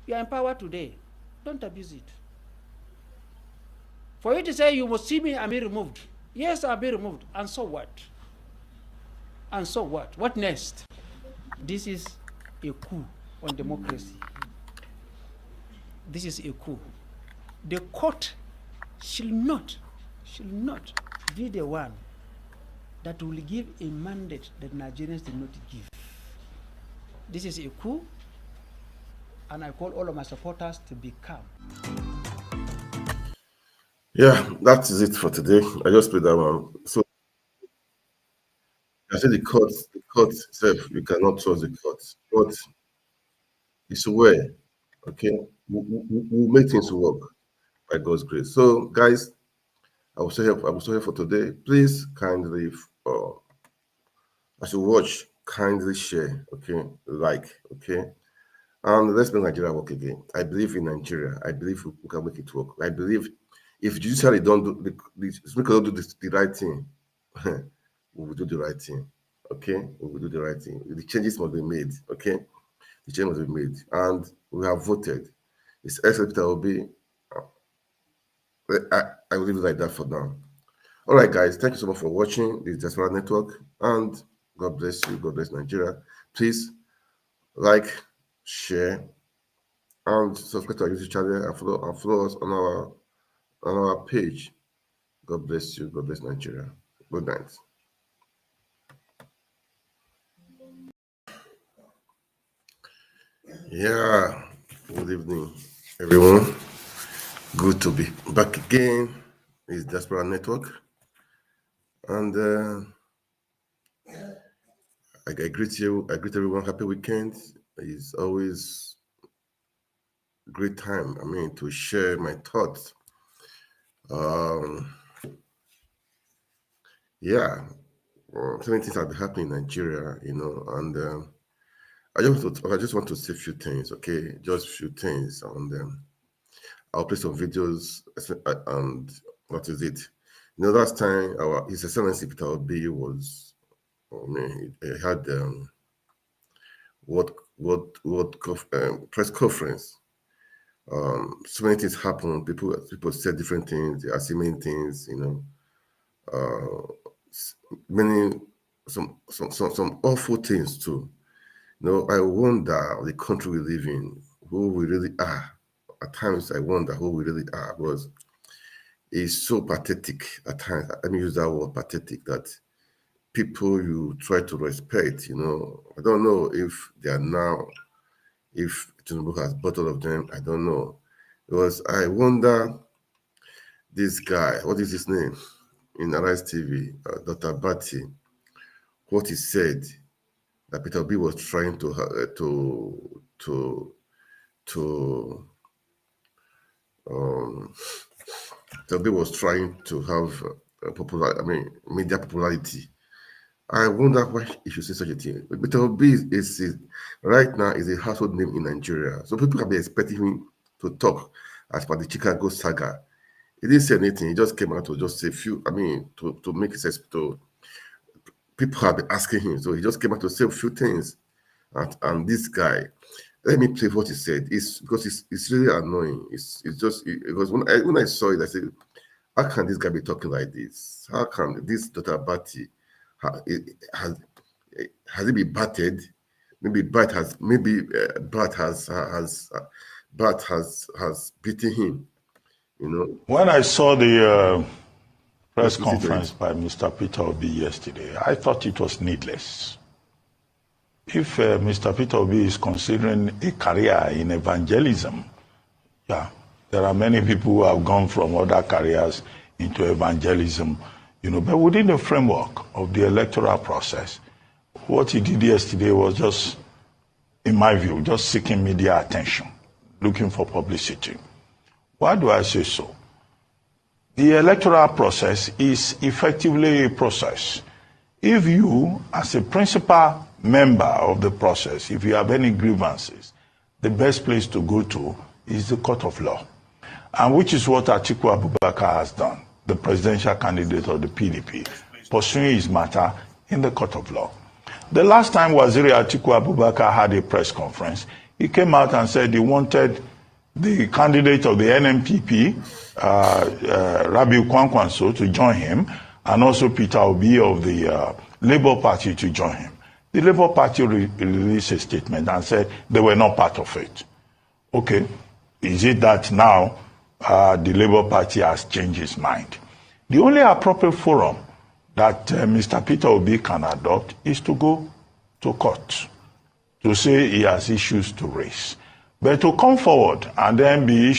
You are in power today. Don't abuse it. For you to say you must see me and be removed. Yes, I'll be removed. And so what? And so what? What next? This is a coup on democracy. This is a coup. The court shall not be the one that will give a mandate that Nigerians did not give. This is a coup, and I call all of my supporters to be calm. Yeah, that is it for today. I just played that one. So I said the court itself, you cannot trust the court. But it's where, okay, we'll make things work by God's grace. So, guys, I will stay here for today. Please kindly, as you watch, kindly share, okay, like, okay, and let's make Nigeria work again. I believe in Nigeria. I believe we can make it work. I believe if judiciary don't do the right thing, we will do the right thing. Okay, we will do the right thing. The changes must be made. Okay, the change must be made, and we have voted. It's excellent. That will be. I will leave it like that for now. All right, guys. Thank you so much for watching this Diaspora Network, and God bless you. God bless Nigeria. Please like, share, and subscribe to our YouTube channel and follow us on our page. God bless you. God bless Nigeria. Good night. Yeah. Good evening, everyone. Good to be back again. It's Diaspora Network, and I greet you. I greet everyone. Happy weekend. It's always a great time. I mean, to share my thoughts. Yeah, so many things have happened in Nigeria, you know, and I just want to say a few things, okay, just a few things, and I'll play some videos, and what is it? You know, last time His Excellency Peter Obi was, I mean, he had press conference. So many things happened. People said different things. They are saying many things, you know. Some awful things too. You know, I wonder the country we live in, who we really are. At times, I wonder who we really are, because it's so pathetic at times. Let me use that word, pathetic, that people you try to respect, you know, I don't know if they are now, if Tinubu has bought all of them, I don't know. Because I wonder, this guy, what is his name? In Arise TV, Dr. Bati, what he said, that Peter Obi was trying Peter Obi was trying to have media popularity. I wonder why he should say such a thing. Peter Obi right now is a household name in Nigeria, so people can be expecting him to talk as per the Chicago saga. He didn't say anything. He just came out to just say a few. I mean, to make sense. To people have been asking him, so he just came out to say a few things. And this guy, let me play what he said. It's because it's really annoying. Because when I saw it, I said, how can this guy be talking like this? How can this Dr. Bati has he been battered? Maybe Bat has beaten him. You know. When I saw the press conference by Mr. Peter Obi yesterday, I thought it was needless. If Mr. Peter Obi is considering a career in evangelism, yeah, There are many people who have gone from other careers into evangelism, but within the framework of the electoral process, what he did yesterday was just, in my view, just seeking media attention, looking for publicity. Why do I say so? The electoral process is effectively a process. If you, as a principal member of the process, if you have any grievances, the best place to go to is the court of law, and which is what Atiku Abubakar has done, the presidential candidate of the PDP, pursuing his matter in the court of law. The last time Waziri Atiku Abubakar had a press conference, he came out and said he wanted the candidate of the NMPP, Rabiu Kwankwanso, to join him, and also Peter Obi of the Labour Party to join him. The Labour Party released a statement and said they were not part of it. Okay, is it that now the Labour Party has changed its mind? The only appropriate forum that Mr. Peter Obi can adopt is to go to court to say he has issues to raise. But to come forward and then be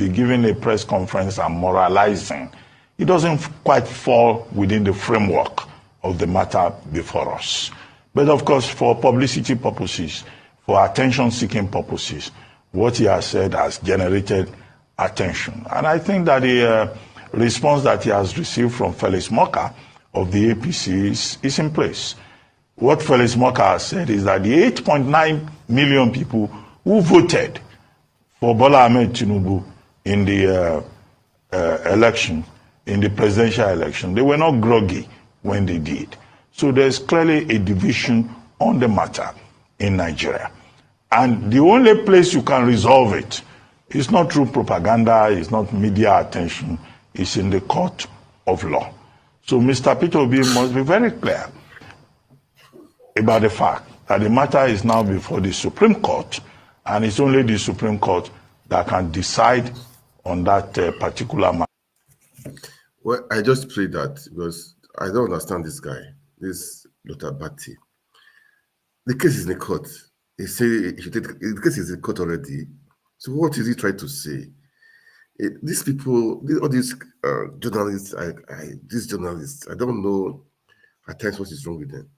giving a press conference and moralizing, it doesn't quite fall within the framework of the matter before us. But of course, for publicity purposes, for attention-seeking purposes, what he has said has generated attention. And I think that the response that he has received from Felix Moka of the APC is in place. What Felix Moka has said is that the 8.9 million people who voted for Bola Ahmed Tinubu in the election, in the presidential election, they were not groggy when they did. So there's clearly a division on the matter in Nigeria. And the only place you can resolve it is not through propaganda, it's not media attention, it's in the court of law. So Mr. Peter Obi must be very clear about the fact that the matter is now before the Supreme Court, and it's only the Supreme Court that can decide on that particular matter. Well, I just pray that because I don't understand this guy, this Dr. Bati. The case is in the court. He say the case is in court already. So what is he trying to say? These people, all these journalists, I don't know at times what is wrong with them.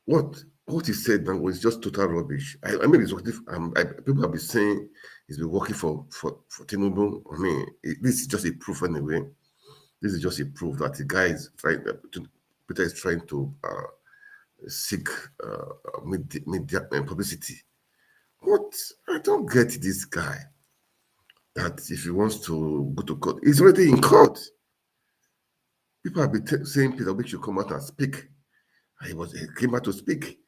What he said now was just total rubbish. I mean, it's people have been saying he's been working for Tinubu. I mean, this is just a proof anyway. This is just a proof that the guy is trying. Peter is trying to seek media publicity. What? I don't get this guy. That if he wants to go to court, he's already in court. People have been saying Peter Obi should come out and speak. He came out to speak.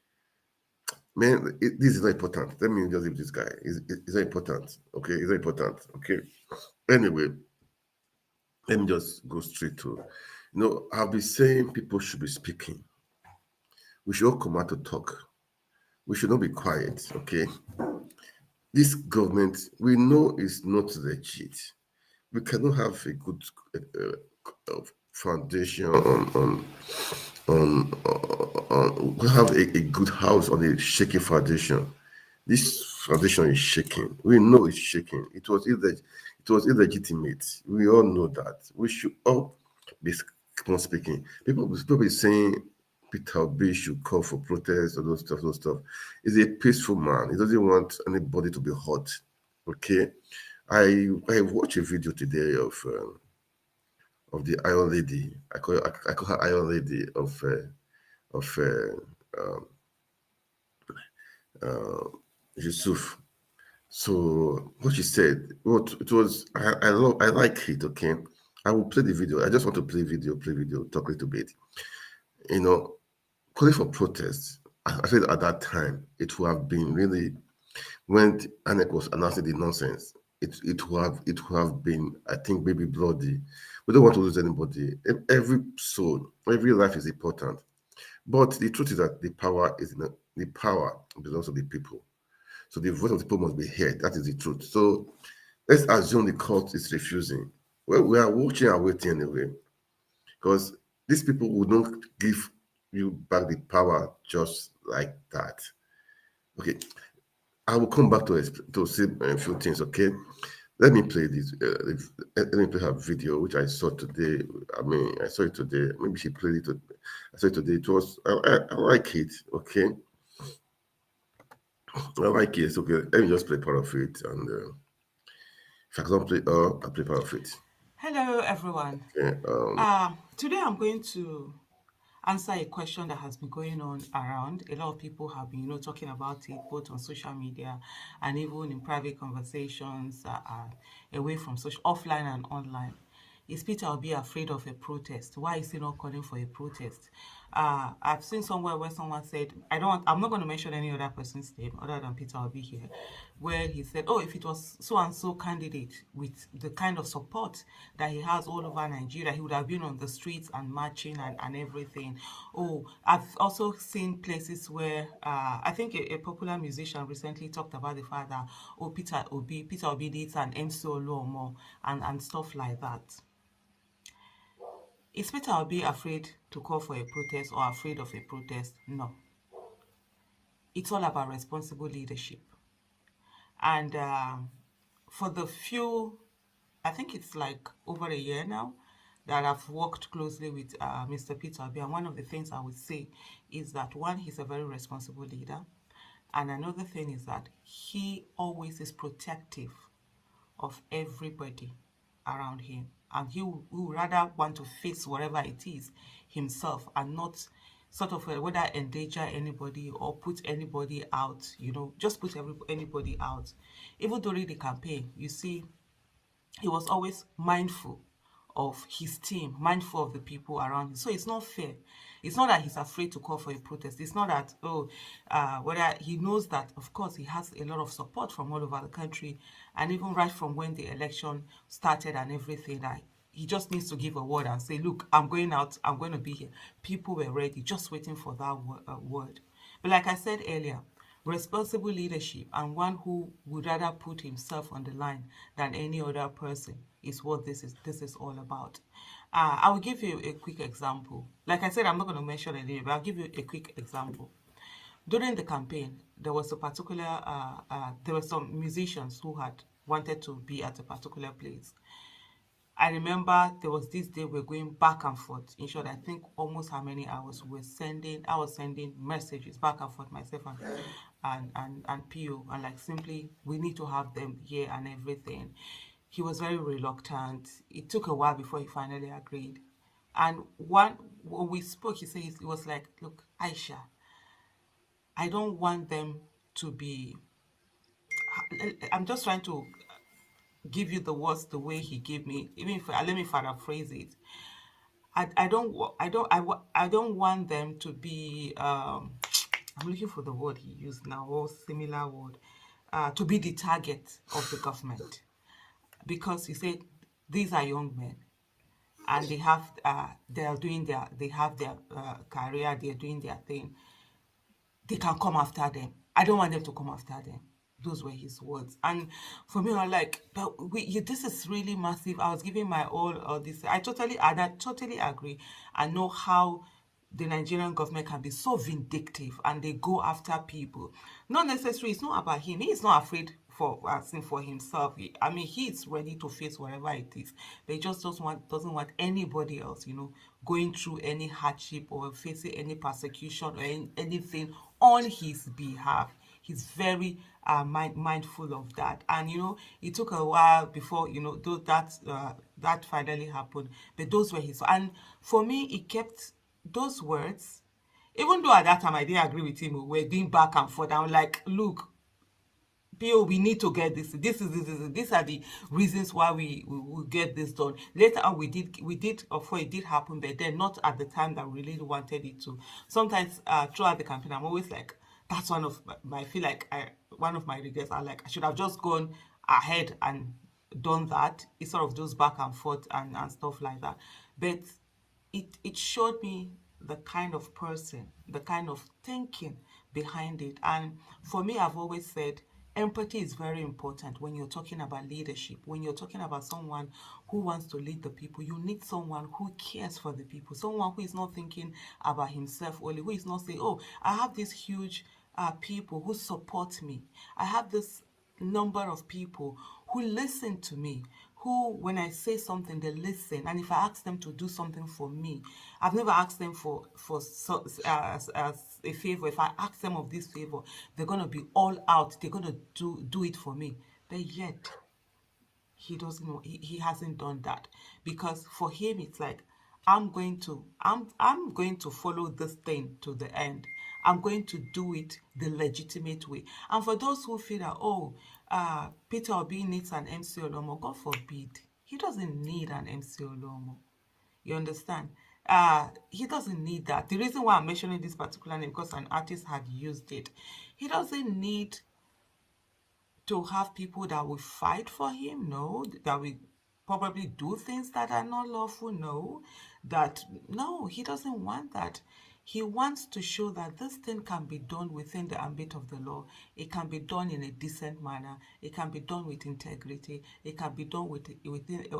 Man, this is not important. Let me just leave this guy. It's not important. Okay, it's not important. Okay. Anyway, let me just go straight to. I'll be saying people should be speaking. We should all come out to talk. We should not be quiet. Okay. This government, we know, is not legit. We cannot have a good foundation we have a good house on a shaky foundation. This foundation is shaking. We know it's shaking. It was illegitimate. We all know that. We should all be speaking. People be saying Peter Obi should call for protests or those stuff. He's a peaceful man. He doesn't want anybody to be hurt. Okay, I watched a video today of the Iron Lady. I call her Iron Lady of Yusuf. So what she said, I like it. Okay, I will play the video. I just want to play video, talk a little bit. Calling for protests. I said at that time it would have been really when ANEC was announcing the nonsense. It would have been, I think, maybe bloody. We don't want to lose anybody. Every soul, every life is important. But the truth is that the power belongs to the people. So the voice of the people must be heard. That is the truth. So let's assume the court is refusing. Well, we are watching and waiting anyway, because these people will not give you back the power just like that. Okay, I will come back to say a few things. Okay, Let me play this. Let me play her video, which I saw today. I saw it today. Maybe she played it. I saw it today. It was. I like it. Okay, I like it. Okay, let me just play part of it, and if I can't play, I'll play part of it. Hello, everyone. Okay. Today I'm going to answer a question that has been going on around. A lot of people have been, talking about it both on social media and even in private conversations away from social, offline and online. Is Peter Obi afraid of a protest? Why is he not calling for a protest? I've seen somewhere where someone said, I'm not going to mention any other person's name other than Peter Obi here, where he said, oh, if it was so and so candidate with the kind of support that he has all over Nigeria, he would have been on the streets and marching and everything. Oh, I've also seen places where I think a popular musician recently talked about the fact that, oh, Peter Obi needs an MC Oluomo and stuff like that. Is Peter Obi afraid to call for a protest or afraid of a protest? No. It's all about responsible leadership. And for the few, I think it's like over a year now, that I've worked closely with Mr. Peter Obi, and one of the things I would say is that, one, he's a very responsible leader. And another thing is that he always is protective of everybody around him, and he would rather want to face whatever it is himself and not sort of whether endanger anybody or put anybody out, just put anybody out. Even during the campaign, you see, he was always mindful of his team, mindful of the people around him. So it's not fair. It's not that he's afraid to call for a protest. It's not that, whether he knows that, of course, he has a lot of support from all over the country. And even right from when the election started and everything, that he just needs to give a word and say, look, I'm going out, I'm going to be here. People were ready, just waiting for that word. But like I said earlier, responsible leadership and one who would rather put himself on the line than any other person is what this is all about. I will give you a quick example. Like I said, I'm not going to mention any, but I'll give you a quick example. During the campaign, there was a particular, there were some musicians who had wanted to be at a particular place. I remember there was this day we're going back and forth. In short, I think almost how many hours I was sending messages back and forth, myself and PO, and like simply we need to have them here and everything. He was very reluctant. It took a while before he finally agreed. And when we spoke, he was like, look, Aisha, I don't want them to be, I'm just trying to give you the words the way he gave me. Even if let me paraphrase it, I don't want them to be. I'm looking for the word he used now, or similar word, to be the target of the government, because he said these are young men, and they have they have their career, they're doing their thing. They can come after them. I don't want them to come after them. Those were his words. And for me, I'm like, but this is really massive. I was giving my all this. I totally agree. I know how the Nigerian government can be so vindictive and they go after people. Not necessarily, it's not about him. He is not afraid for himself. He is ready to face whatever it is. But he just doesn't want anybody else, going through any hardship or facing any persecution or anything on his behalf. He's very mindful of that. And, it took a while before, that finally happened. But those were his. And for me, he kept those words. Even though at that time I didn't agree with him, we're going back and forth. I'm like, look, PO, we need to get this. These are the reasons why we will get this done. Later on, we did, of course, it did happen, but then not at the time that we really wanted it to. Sometimes throughout the campaign, I'm always like, that's one of my regrets. I should have just gone ahead and done that instead of those back and forth and stuff like that. But it showed me the kind of person, the kind of thinking behind it. And for me, I've always said empathy is very important when you're talking about leadership. When you're talking about someone who wants to lead the people, you need someone who cares for the people, someone who is not thinking about himself only, who is not saying, oh, I have this huge people who support me. I have this number of people who listen to me, who, when I say something, they listen. And if I ask them to do something for me, I've never asked them as a favor. If I ask them of this favor, they're going to be all out. They're going to do it for me. But yet, he doesn't know, he hasn't done that, because for him it's like, I'm going to follow this thing to the end. I'm going to do it the legitimate way. And for those who feel that, Peter Obi needs an MC Olomo, God forbid. He doesn't need an MC Olomo. You understand? He doesn't need that. The reason why I'm mentioning this particular name, because an artist had used it. He doesn't need to have people that will fight for him, no, that will probably do things that are not lawful, no, he doesn't want that. He wants to show that this thing can be done within the ambit of the law. It can be done in a decent manner. It can be done with integrity. It can be done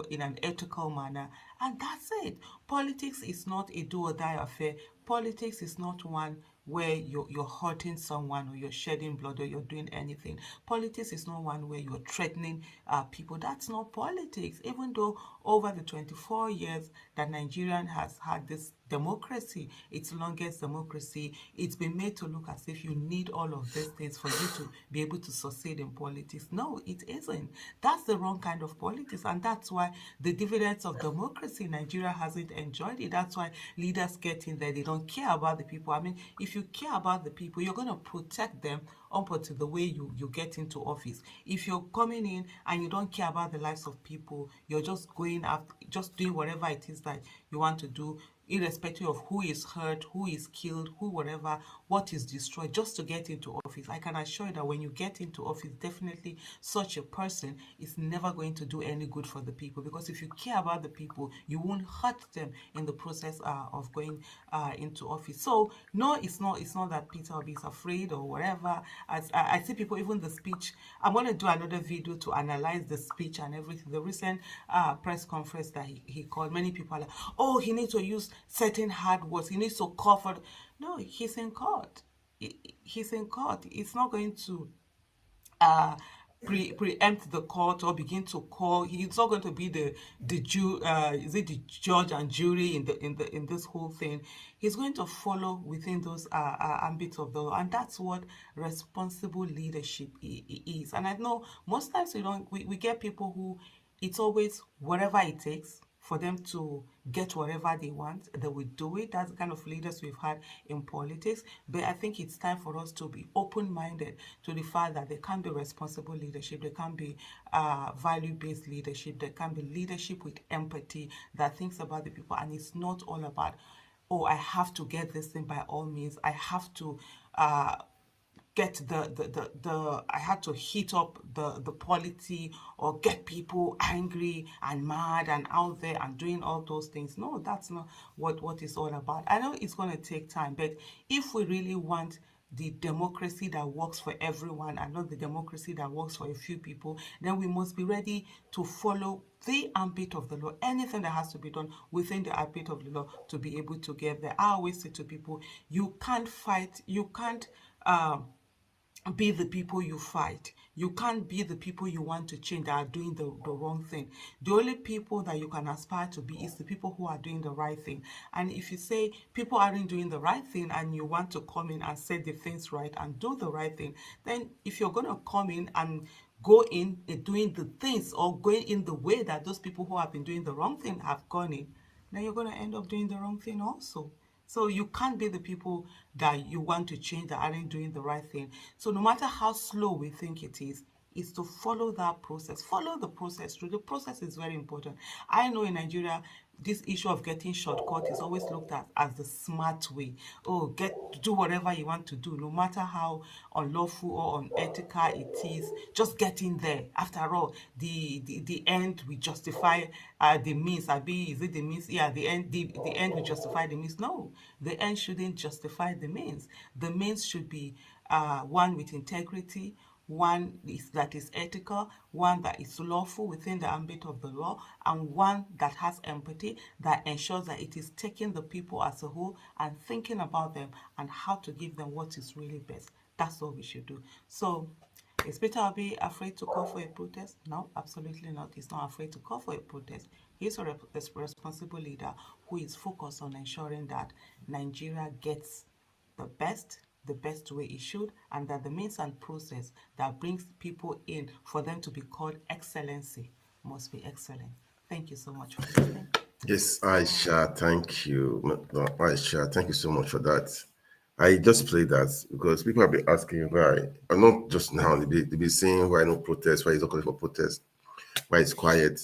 in an ethical manner. And that's it. Politics is not a do or die affair. Politics is not one where you're hurting someone, or you're shedding blood, or you're doing anything. Politics is not one where you're threatening people. That's not politics. Even though over the 24 years that Nigerian has had this democracy, its longest democracy, it's been made to look as if you need all of these things for you to be able to succeed in politics. No, it isn't. That's the wrong kind of politics, and that's why the dividends of democracy, Nigeria hasn't enjoyed it. That's why leaders get in there, they don't care about the people. I mean, if you care about the people, you're going to protect them up until the way you get into office. If you're coming in and you don't care about the lives of people, you're just going after, just doing whatever it is that you want to do, irrespective of who is hurt, who is killed, who whatever, what is destroyed, just to get into office. I can assure you that when you get into office, definitely such a person is never going to do any good for the people, because if you care about the people, you won't hurt them in the process of going into office. So no, it's not that Peter Obi is afraid or whatever. As I see people, even the speech, I'm going to do another video to analyze the speech and everything. The recent press conference that he called, many people are like, oh, he needs to use certain hard words, he needs to call for. No, he's in court. He's in court. It's not going to preempt the court or begin to call. He's not going to be the judge and jury in this whole thing. He's going to follow within those ambits of the law, and that's what responsible leadership is. And I know most times we get people who, it's always whatever it takes for them to get whatever they want, they will do it. That's the kind of leaders we've had in politics. But I think it's time for us to be open-minded to the fact that there can be responsible leadership, there can be value-based leadership, there can be leadership with empathy that thinks about the people, and it's not all about, oh, I have to get this thing by all means, I have to get I had to heat up the polity or get people angry and mad and out there and doing all those things. No, that's not what it's all about. I know it's going to take time, but if we really want the democracy that works for everyone and not the democracy that works for a few people, then we must be ready to follow the ambit of the law, anything that has to be done within the ambit of the law to be able to get there. I always say to people, you can't fight, you can't be the people you fight. You can't be the people you want to change that are doing the wrong thing. The only people that you can aspire to be is the people who are doing the right thing. And if you say people aren't doing the right thing and you want to come in and set the things right and do the right thing, then if you're going to come in and go in doing the things or going in the way that those people who have been doing the wrong thing have gone in, then you're going to end up doing the wrong thing also. So you can't be the people that you want to change that aren't doing the right thing. So no matter how slow we think it is to follow that process. Follow the process through. The process is very important. I know in Nigeria, this issue of getting shortcut is always looked at as the smart way. Oh, do whatever you want to do, no matter how unlawful or unethical it is. Just get in there. After all, the end will justify the means. Is it the means? Yeah, the end will justify the means. No, the end shouldn't justify the means. The means should be one with integrity, one that is ethical, one that is lawful within the ambit of the law, and one that has empathy, that ensures that it is taking the people as a whole and thinking about them and how to give them what is really best. That's what we should do. So Is Peter Obi afraid to call for a protest? No, absolutely not. He's not afraid to call for a protest. He's a responsible leader who is focused on ensuring that Nigeria gets the best way it should, and that the means and process that brings people in for them to be called excellency must be excellent. Thank you so much for listening. Yes, Aisha, thank you. No, Aisha, thank you so much for that. I just played that because people have been asking why, and not just now, they be saying why no protest, why he's not calling for protest, why it's quiet.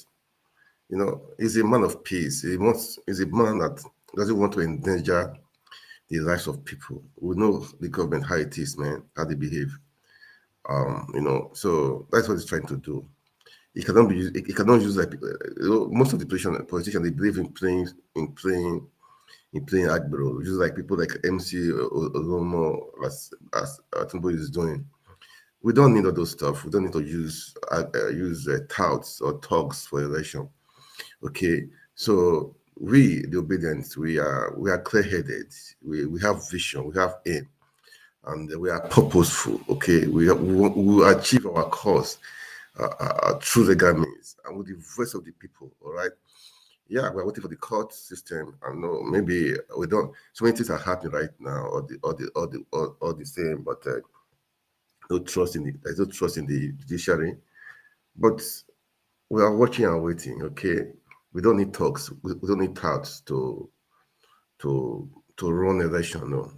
You know, he's a man of peace. He's a man that doesn't want to endanger the lives of people. We know the government, how it is, man, how they behave. You know, so that's what he's trying to do. He cannot use like most of the politicians they believe in playing agbero, just like people like MC Olomo as Atumbo is doing. We don't need all those stuff. We don't need to use touts or thugs for election. Okay, so we, the obedience, we are clear-headed. We have vision. We have aim, and we are purposeful. Okay, we will achieve our cause through legal means and with the voice of the people. All right. Yeah, we're waiting for the court system. I know maybe we don't. So many things are happening right now, all the same. But there's no trust in the judiciary. But we are watching and waiting. Okay, we don't need talks. We don't need touts to run election. No,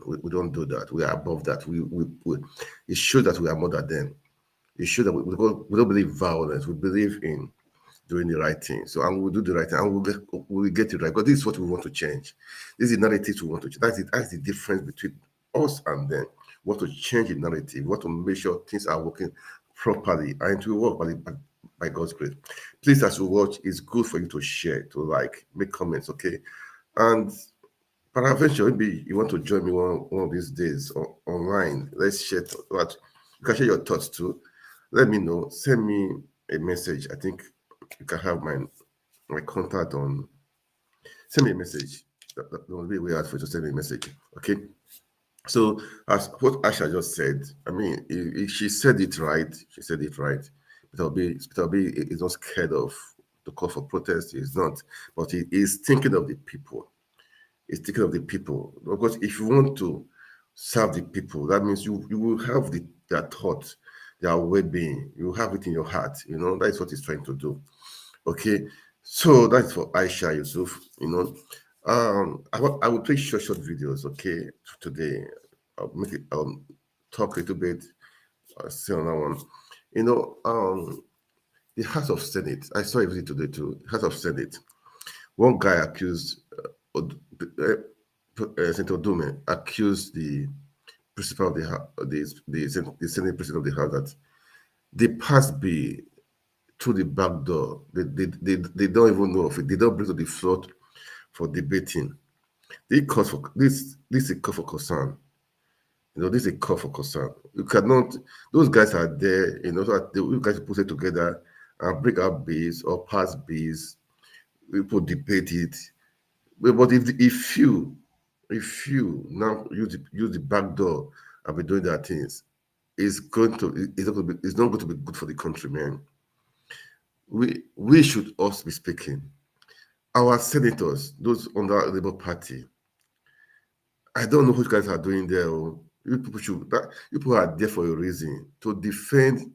we don't do that. We are above that. It shows that we are more than them. It shows that we don't believe violence. We believe in doing the right thing. So, and we'll do the right thing, and we'll get it right. Because this is what we want to change. This is the narrative we want to change. That's the difference between us and them. We want to change the narrative. We want to make sure things are working properly, and it will work by God's grace. Please, as you watch, it's good for you to share, to like, make comments, okay? And peradventure, maybe you want to join me one of these days online. Let's share what you can share your thoughts too. Let me know. Send me a message. I think you can have my contact on. Send me a message. That will be a way out for you to send me a message. Okay. So as what Asha just said, I mean, she said it right. She said it right. Peter Obi is not scared of the call for protest. He's not, but he is thinking of the people. He's thinking of the people, because if you want to serve the people, that means you will have their thoughts, their well-being. You have it in your heart. You know, that's what he's trying to do. Okay, so that's for Aisha Yusuf. You know, I will play short videos. Okay, today I'll make it. Talk a little bit. Say on that one. You know, the House of Senate. I saw a video today too. House of Senate. One guy accused Senator Dume accused the principal of the Senate president of the House that they passed bill through the back door. They don't even know of it. They don't bring to the floor for debating. This is a call for concern. You know, this is a call for concern. You cannot. Those guys are there. You know, so you guys put it together and break up bills or pass bills. People debate it. But if you now use the back door and be doing that things, it's not going to be good for the country, man. We should also be speaking. Our senators, those under the Labour Party, I don't know what you guys are doing there. You people are there for a reason, to defend,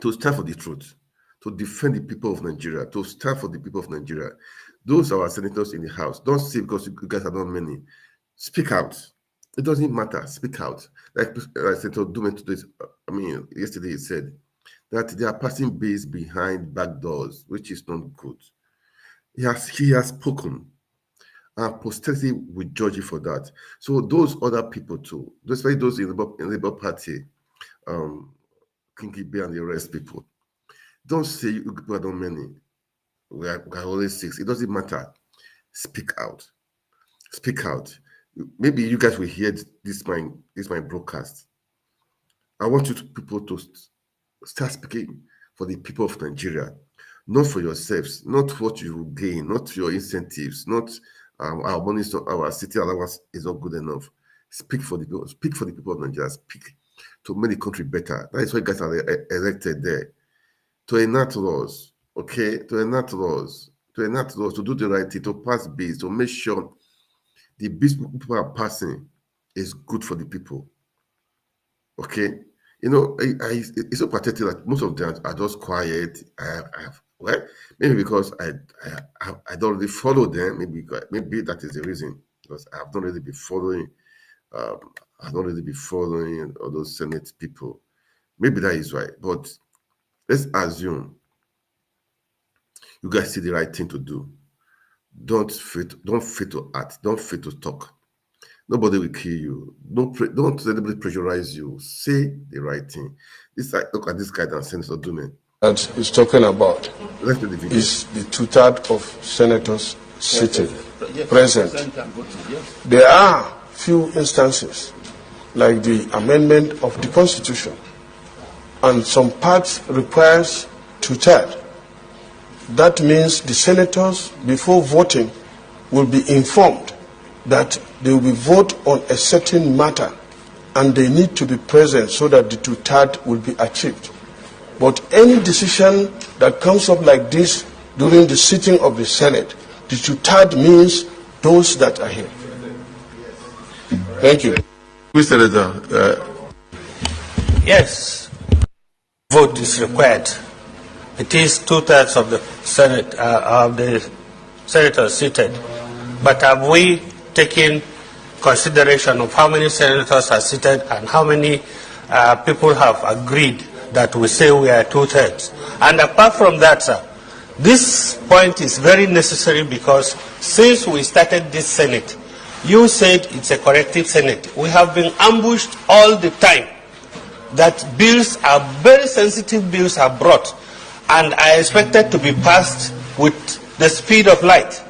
to stand for the truth, to defend the people of Nigeria, to stand for the people of Nigeria. Those are our senators in the House. Don't say because you guys are not many. Speak out. It doesn't matter. Speak out. Like Senator Dume today, yesterday he said that they are passing bills behind back doors, which is not good. He has spoken, and posterity will judge you for that. So those other people too, especially those in the Labour Party, Kinky Bay and the rest people, don't say you people are not many. We are only 6. It doesn't matter. Speak out. Speak out. Maybe you guys will hear this my broadcast. I want people to start speaking for the people of Nigeria, not for yourselves, not what you will gain, not your incentives, not our money, our city allowance is not good enough. Speak for the people. Speak for the people of Nigeria. Speak to make the country better. That is why you guys are elected there. To enact laws, okay? To enact laws, to do the right thing, to pass bills, to make sure the bills people are passing is good for the people. Okay? You know, it's so pathetic that most of them are just quiet. Well, maybe because I don't really follow them. Maybe that is the reason, because I have not really been following. I don't really be following all those Senate people. Maybe that is right. But let's assume you guys see the right thing to do. Don't fail to act. Don't fail to talk. Nobody will kill you. Don't let anybody pressurize you. Say the right thing. Look at this guy that Senator Dume. That is talking about Let's play the video. is the 2/3 of senators sitting present. There are few instances like the amendment of the Constitution, and some parts requires 2/3. That means the senators, before voting, will be informed that they will vote on a certain matter, and they need to be present so that the 2/3 will be achieved. But any decision that comes up like this during the sitting of the Senate, the 2/3 means those that are here. Thank you. Mr. Senator, Yes, vote is required. It is 2/3 of the Senate of the senators seated. But have we taken consideration of how many senators are seated and how many people have agreed that we say we are 2/3? And apart from that, sir, this point is very necessary because since we started this Senate, you said it's a corrective Senate. We have been ambushed all the time that bills are very sensitive bills are brought and are expected to be passed with the speed of light,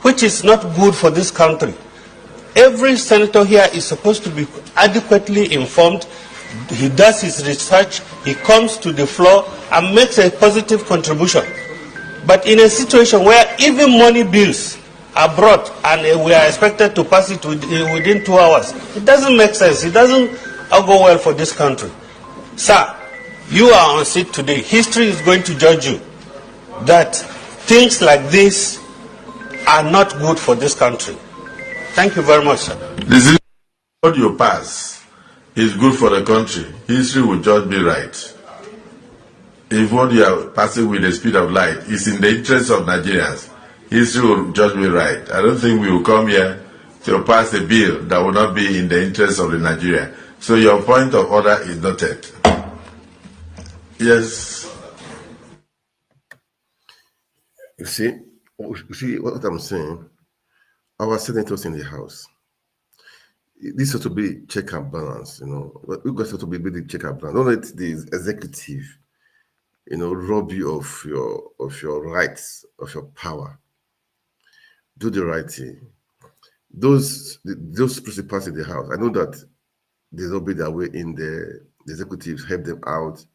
which is not good for this country. Every senator here is supposed to be adequately informed. He does his research, he comes to the floor and makes a positive contribution. But in a situation where even money bills are brought and we are expected to pass it within 2 hours, it doesn't make sense. It doesn't go well for this country. Sir, you are on seat today. History is going to judge you that things like this are not good for this country. Thank you very much, sir. This is what you pass is good for the country. History will judge me right. If what you are passing with the speed of light is in the interest of Nigerians, history will judge me right. I don't think we will come here to pass a bill that will not be in the interest of the Nigeria. So your point of order is noted. Yes. you see what I'm saying? Our senators in the House. This has to be check and balance, you know. We got to be able to check and balance. Don't let the executive, you know, rob you of your rights, of your power. Do the right thing. Those principals in the House, I know that there's not be their way in the executives, help them out.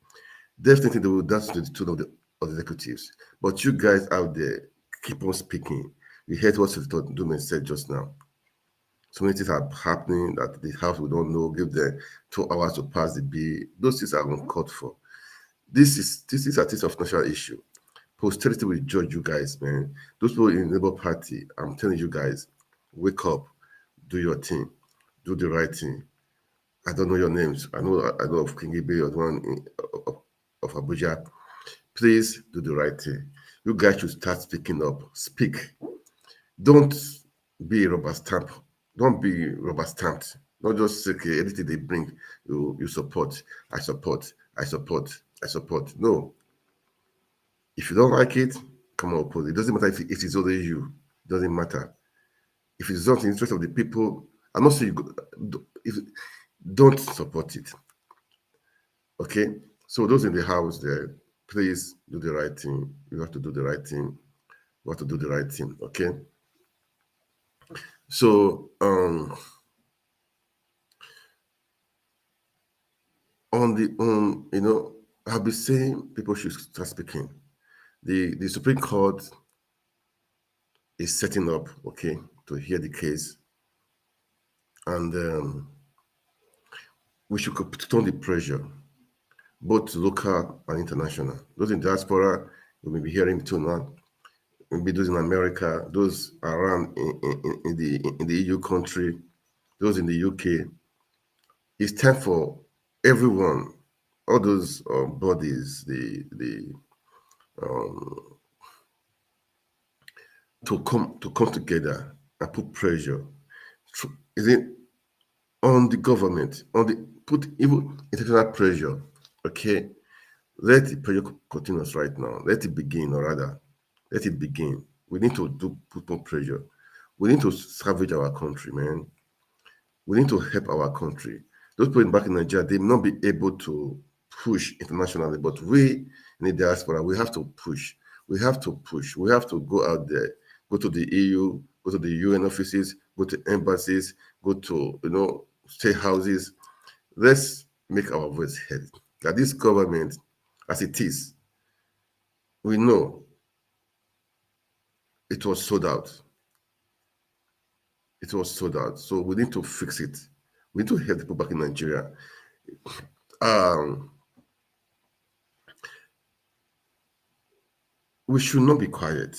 Definitely they will dance to the tune of the executives. But you guys out there, keep on speaking. We heard what Senator Dume said just now. So many things are happening that the House we don't know, give them 2 hours to pass the bill. Those things are uncalled for. This is a thing of national issue. Posterity will judge you guys, man. Those people in the Labour Party, I'm telling you guys, wake up, do your thing, do the right thing. I don't know your names. I know of King Ibe or the one of Abuja. Please do the right thing. You guys should start speaking up. Speak. Don't be rubber stamp. Don't be rubber stamped. Don't just say, okay, anything they bring, you support. I support. No. If you don't like it, come on, oppose it. It doesn't matter if it's only you. It doesn't matter. If it's not in the interest of the people, I'm not saying don't support it. Okay? So those in the House there, please do the right thing. You have to do the right thing. You have to do the right thing. Okay? So I'll be saying people should start speaking. The Supreme Court is setting up, okay, to hear the case. And we should put on the pressure, both local and international. Those in diaspora, you may be hearing too now. Maybe those in America, those around in the EU country, those in the UK. It's time for everyone, all those bodies, to come together and put pressure. Is it on the government, put even international pressure? Okay, let the pressure continue right now. Let it begin, or rather, let it begin. We need to put more pressure. We need to salvage our country, man. We need to help our country. Those people back in Nigeria, they may not be able to push internationally, but we in the diaspora, we have to push. We have to push. We have to go out there, go to the EU, go to the UN offices, go to embassies, go to state houses. Let's make our voice heard. That this government, as it is, we know it was sold out. It was sold out. So we need to fix it. We need to help people back in Nigeria. We should not be quiet.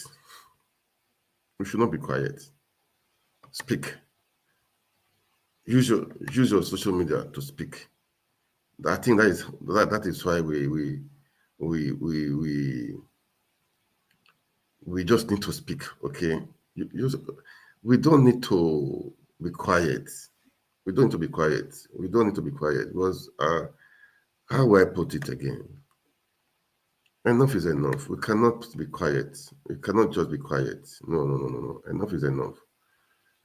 We should not be quiet. Speak. Use your social media to speak. I think that is why we just need to speak. Okay, we don't need to be quiet. We don't need to be quiet. We don't need to be quiet because how will I put it again? Enough is enough. We cannot be quiet. We cannot just be quiet. No. Enough is enough.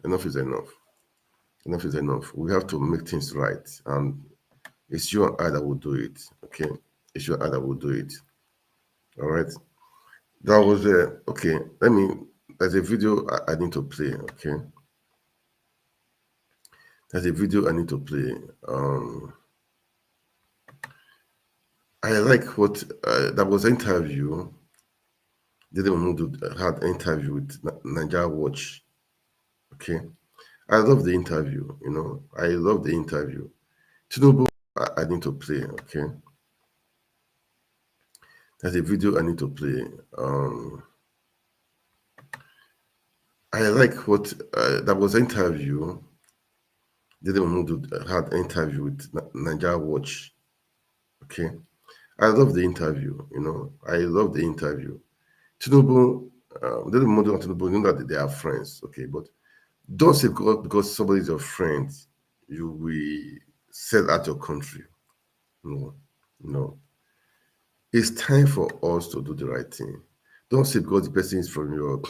Enough is enough. Enough is enough. We have to make things right. And it's you and I that will do it. Okay? It's you and I that will do it. All right? That was okay. There's a video I need to play. Okay? There's a video I need to play. I like what that was an interview. Didn't want to had an interview with Nigeria Watch. Okay, I love the interview. I love the interview. Tinubu, I need to play. Okay, there's a video I need to play. I like what that was an interview. Didn't want to had an interview with Nigeria Watch. Okay. I love the interview, I love the interview. Tinubu, little model of Tinubu, you know that they are friends, okay, but don't say because somebody is your friend, you will sell out your country. No. It's time for us to do the right thing. Don't say because the person is from your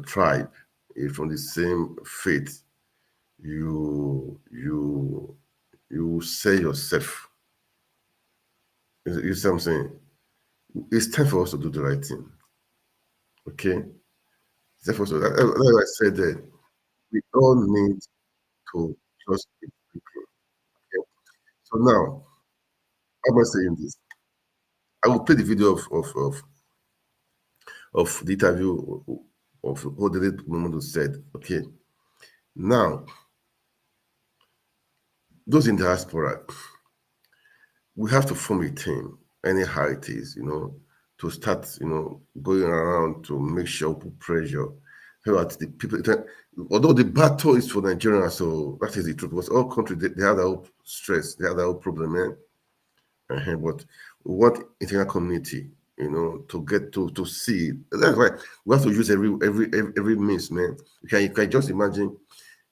tribe, is from the same faith, you say yourself. You see what I'm saying? It's time for us to do the right thing. Okay? It's time for us to, like I said that we all need to just keep speaking. Okay? So now, how am I saying this? I will play the video of the interview of what the late Momodu said. Okay. Now, those in diaspora, we have to form a team, anyhow it is, to start, going around to make sure we put pressure. About the people, although the battle is for Nigeria, so that is the truth. Because all countries they have their own stress, they have their own problem, man. But we want international community, to get to see. That's why we have to use every means, man. You can just imagine,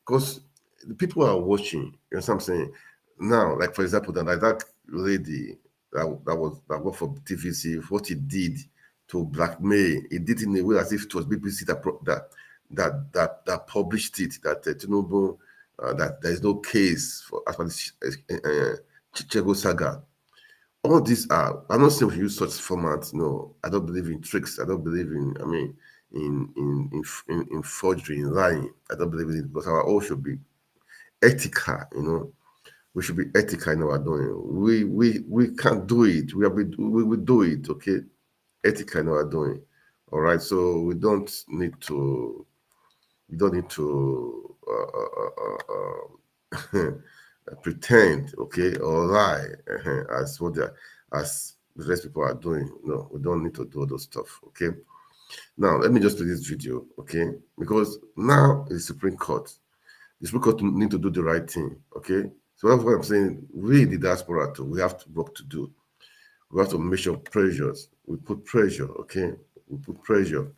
because the people are watching. You know what I'm saying? Now, like for example, that lady that worked for TVC, what he did to blackmail, he did in a way as if it was BBC that published it, that Tinubu, that there is no case for as far as Chichego saga. All these I'm not saying we use such formats. No, I don't believe in tricks. I don't believe in forgery, in lying. I don't believe in it, because our all should be ethical. We should be ethical in our doing. We can't do it. We do it. Okay, ethical in our doing. All right. So we don't need to pretend, okay, or lie as what they are, as the rest people are doing. No, we don't need to do all those stuff, okay? Now, let me just play this video, okay? Because now it's Supreme Court. The Supreme Court need to do the right thing, okay? So that's what I'm saying. We, the diaspora, too, we have to work to do. We have to measure pressures. We put pressure, okay? We put pressure.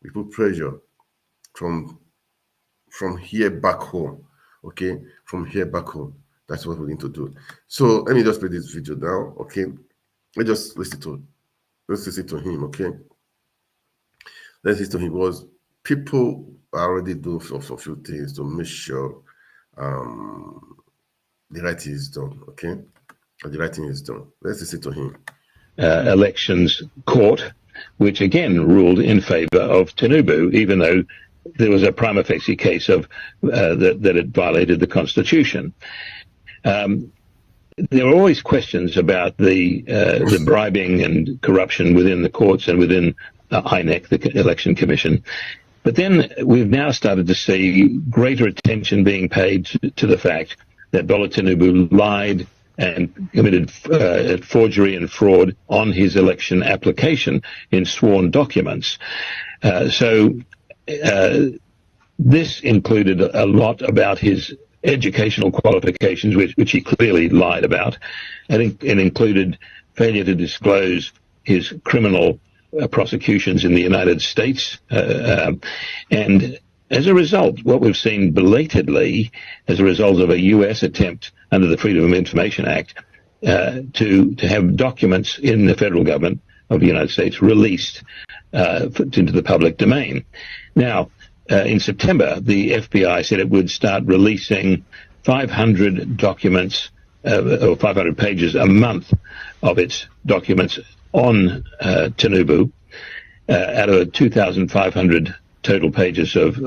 We put pressure from here back home, okay? From here back home. That's what we need to do. So let me just play this video now, okay? Let's just listen to him, okay? Let's listen to him, because people are already doing some few things to make sure the right thing is done, okay? The right thing is done. Let's listen to him. Elections court, which again ruled in favor of Tinubu, even though there was a prima facie case of that it violated the constitution. There are always questions about the bribing and corruption within the courts and within INEC, the Election Commission. But then we've now started to see greater attention being paid to the fact that Bola Tinubu lied and committed forgery and fraud on his election application in sworn documents. So this included a lot about his educational qualifications, which he clearly lied about, and it included failure to disclose his criminal prosecutions in the United States. And as a result, what we've seen belatedly, as a result of a US attempt under the Freedom of Information Act to have documents in the federal government of the United States released into the public domain. Now, in September, the FBI said it would start releasing 500 documents or 500 pages a month of its documents on Tinubu out of 2,500 total pages of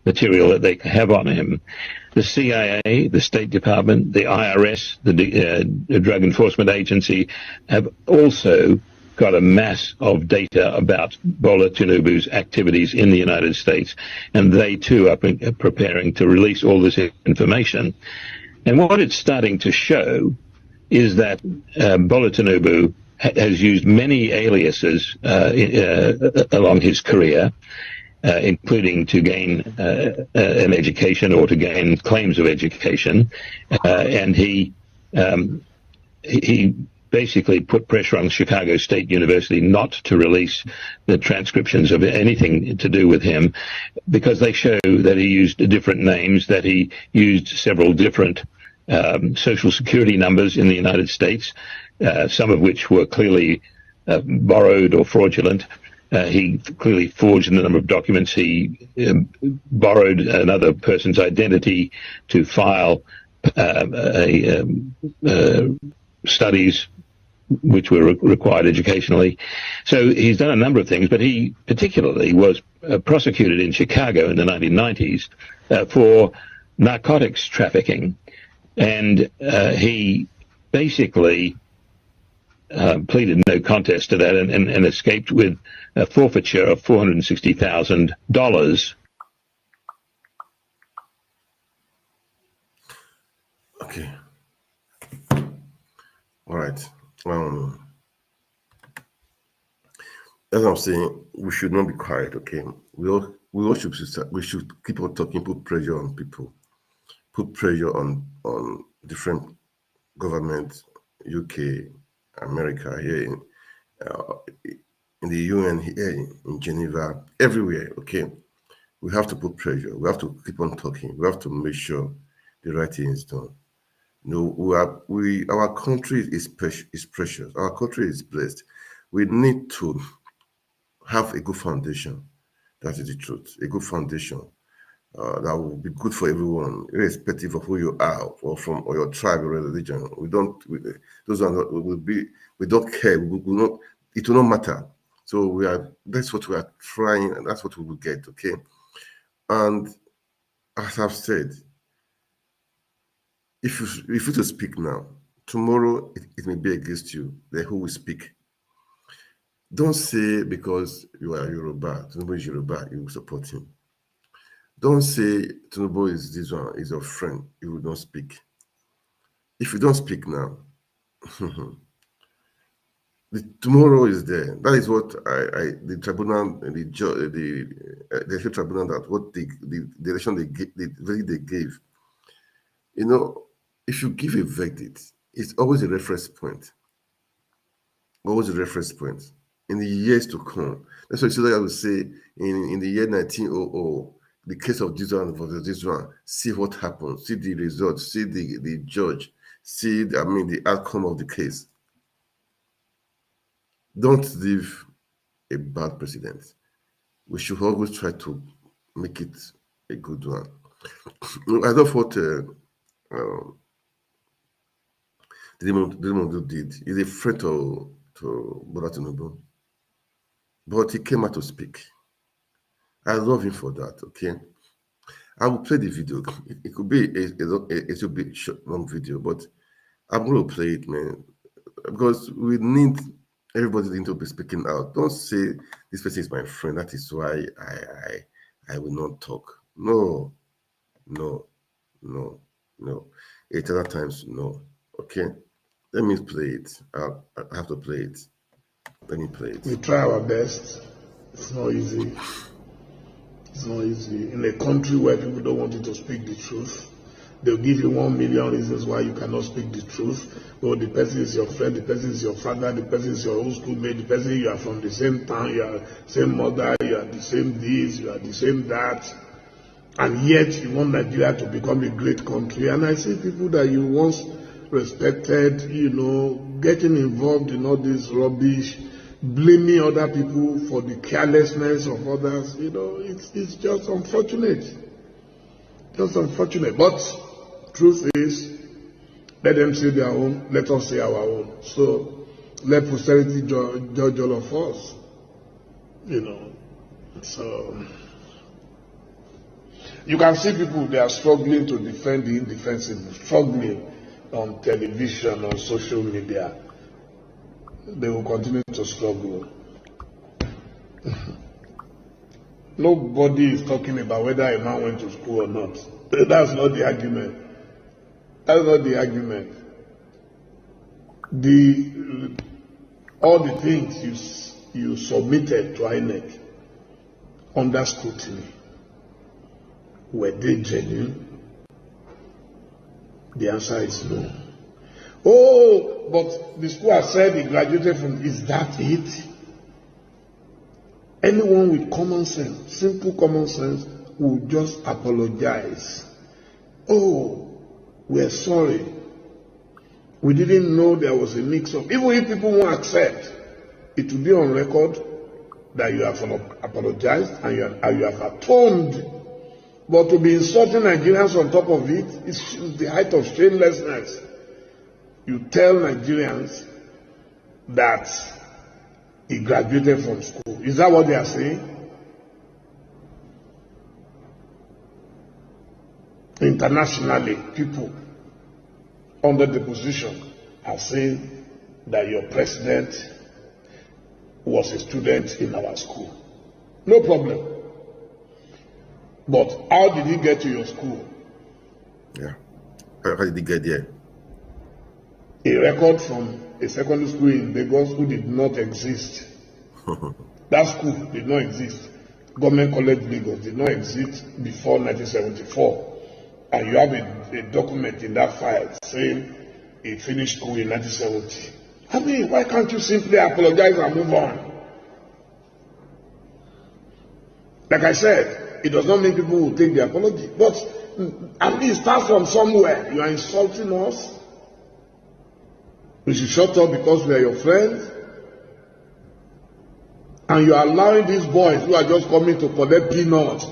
material that they have on him. The CIA, the State Department, the IRS, the Drug Enforcement Agency have also got a mass of data about Bola Tinubu's activities in the United States, and they too are preparing to release all this information. And what it's starting to show is that Bola Tinubu has used many aliases along his career, including to gain an education or to gain claims of education, and he basically put pressure on Chicago State University not to release the transcriptions of anything to do with him, because they show that he used different names, that he used several different social security numbers in the United States, some of which were clearly borrowed or fraudulent. He clearly forged the number of documents. He borrowed another person's identity to file studies which were required educationally. So he's done a number of things, but he particularly was prosecuted in Chicago in the 1990s for narcotics trafficking. And he basically pleaded no contest to that and escaped with a forfeiture of $460,000. Okay. All right. As I'm saying, we should not be quiet, okay? We all should keep on talking, put pressure on people, put pressure on different governments, UK, America, here in the UN, here in Geneva, everywhere, okay? We have to put pressure. We have to keep on talking. We have to make sure the right thing is done. No, our country is precious. Our country is blessed. We need to have a good foundation. That is the truth. A good foundation that will be good for everyone, irrespective of who you are or your tribe or religion. We don't care. We will not. It will not matter. So that's what we are trying, and that's what we will get. Okay. And as I've said, if you to speak now, tomorrow it may be against you. Then who will speak? Don't say because you are Yoruba, Tinubu is Yoruba, you will support him. Don't say Tinubu is this one, is your friend, you will not speak. If you don't speak now, tomorrow is there. That is what the tribunal, the election tribunal, that what the election the verdict they gave. You know, if you give a verdict, it's always a reference point. Always a reference point in the years to come. That's what I would say in the year 1900, the case of this one versus this one. See what happened. See the results. See the judge. See the outcome of the case. Don't leave a bad precedent. We should always try to make it a good one. I love what Dimondu did. He's a friend to Bola Tinubu, but he came out to speak. I love him for that. Okay, I will play the video. It could be a bit short, long video, but I'm going to play it, man, because we need everybody to be speaking out. Don't say this person is my friend. That is why I will not talk. No. 8 other times, no. Okay, let me play it. I have to play it. Let me play it. We try our best. It's not easy. It's not easy. In a country where people don't want you to speak the truth, they'll give you 1 million reasons why you cannot speak the truth. Well, the person is your friend, the person is your father, the person is your old schoolmate, the person you are from the same town, you are the same mother, you are the same this, you are the same that. And yet you want Nigeria to become a great country. And I see people that you once respected, getting involved in all this rubbish, blaming other people for the carelessness of others. It's just unfortunate. Just unfortunate. But truth is, let them say their own, let us say our own. So let posterity judge all of us. So you can see people, they are struggling to defend the indefensible, struggling on television, on social media. They will continue to struggle. Nobody is talking about whether a man went to school or not. That's not the argument. That's not the argument. All the things you submitted to INEC under scrutiny, were they genuine? The answer is no. Oh, but the school has said he graduated from. Is that it? Anyone with common sense, simple common sense, will just apologize. Oh, we're sorry. We didn't know there was a mix-up. Even if people won't accept, it will be on record that you have apologized and you have atoned. But to be insulting Nigerians on top of it is the height of shamelessness. You tell Nigerians that he graduated from school. Is that what they are saying? Internationally, people under the position are saying that your president was a student in our school. No problem. But how did he get to your school? Yeah. How did he get there? A record from a secondary school in Lagos who did not exist. That school did not exist. Government College Lagos did not exist before 1974. And you have a document in that file saying he finished school in 1970. I mean, why can't you simply apologize and move on? Like I said, it does not mean people will take the apology. But at least start from somewhere. You are insulting us. We should shut up because we are your friends. And you are allowing these boys who are just coming to collect peanuts,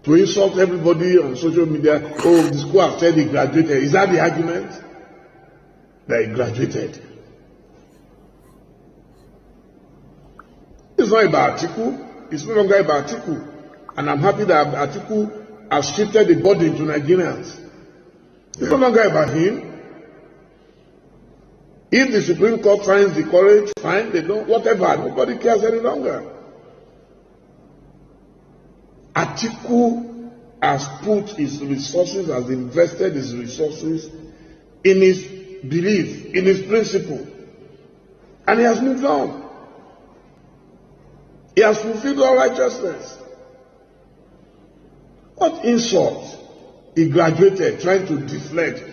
to insult everybody on social media. Oh, the school has said he graduated. Is that the argument? That he graduated. It's not about Atiku. It's no longer about Atiku. And I'm happy that Atiku has shifted the burden to Nigerians. It's no longer about him. If the Supreme Court finds the courage, fine, they don't, whatever, nobody cares any longer. Atiku has put his resources, has invested his resources in his belief, in his principle, and he has moved on. He has fulfilled all righteousness. What insult! He graduated trying to deflect.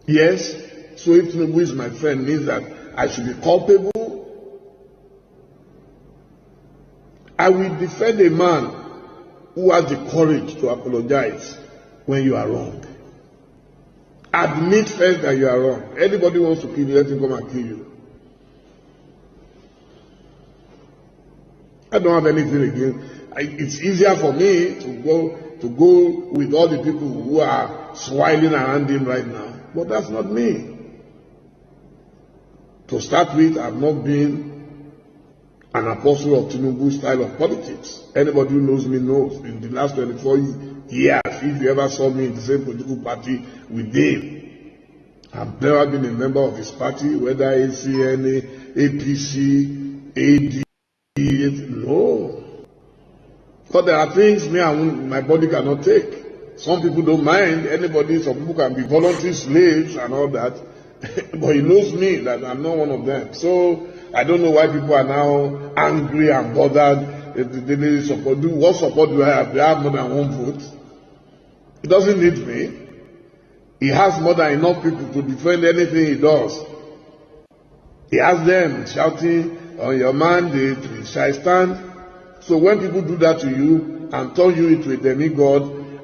Yes, so if Tinubu is my friend, means that I should be culpable. I will defend a man who has the courage to apologize when you are wrong. Admit first that you are wrong. Anybody wants to kill you, let him come and kill you. I don't have anything against. It's easier for me to go with all the people who are smiling around him right now, but that's not me. To start with, I've not been an apostle of Tinubu's style of politics. Anybody who knows me knows. In the last 24 years, if you ever saw me in the same political party with him, I've never been a member of his party, whether ACNA, APC, AD. No. But there are things my body cannot take. Some people don't mind. Some people can be voluntary slaves and all that. But he knows me that I'm not one of them. So I don't know why people are now angry and bothered. They support. What support do I have? They have more than one vote. He doesn't need me. He has more than enough people to defend anything he does. He has them shouting, on your mandate, we shall stand. So when people do that to you and turn you into a demigod,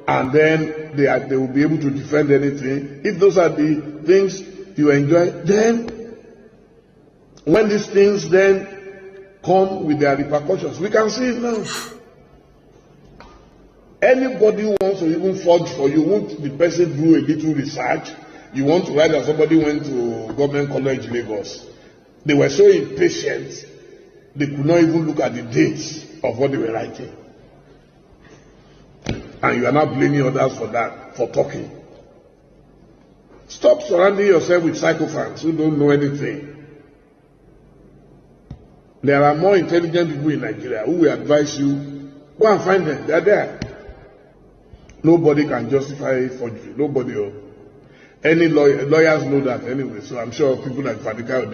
and then they will be able to defend anything, if those are the things you enjoy, then when these things then come with their repercussions, we can see it now. Anybody who wants to even forge for you, won't the person do a little research? You want to write that somebody went to Government College Lagos. They were so impatient, they could not even look at the dates of what they were writing. And you are not blaming others for that, for talking. Stop surrounding yourself with psychopaths who don't know anything. There are more intelligent people in Nigeria who will advise you, go and find them, they are there. Nobody can justify forgery, nobody. Any lawyers know that anyway, so I'm sure people like Fadika,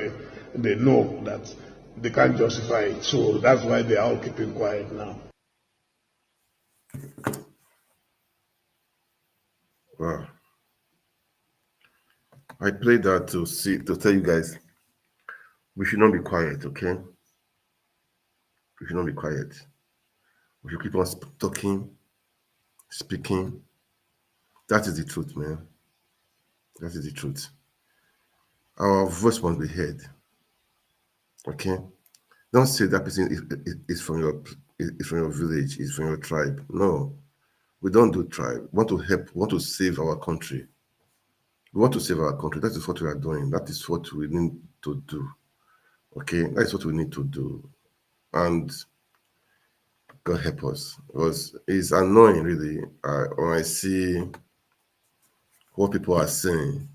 they know that they can't justify it. So that's why they are all keeping quiet now. Wow. I played that to tell you guys we should not be quiet, okay? We should not be quiet. We should keep on talking, speaking. That is the truth, man. That is the truth. Our voice must be heard. Okay? Don't say that person is from your village, is from your tribe. No. We don't do tribe. We want to help, we want to save our country. We want to save our country. That is what we are doing. That is what we need to do. Okay? That is what we need to do. And God help us. Because it's annoying, really, when I see what people are saying.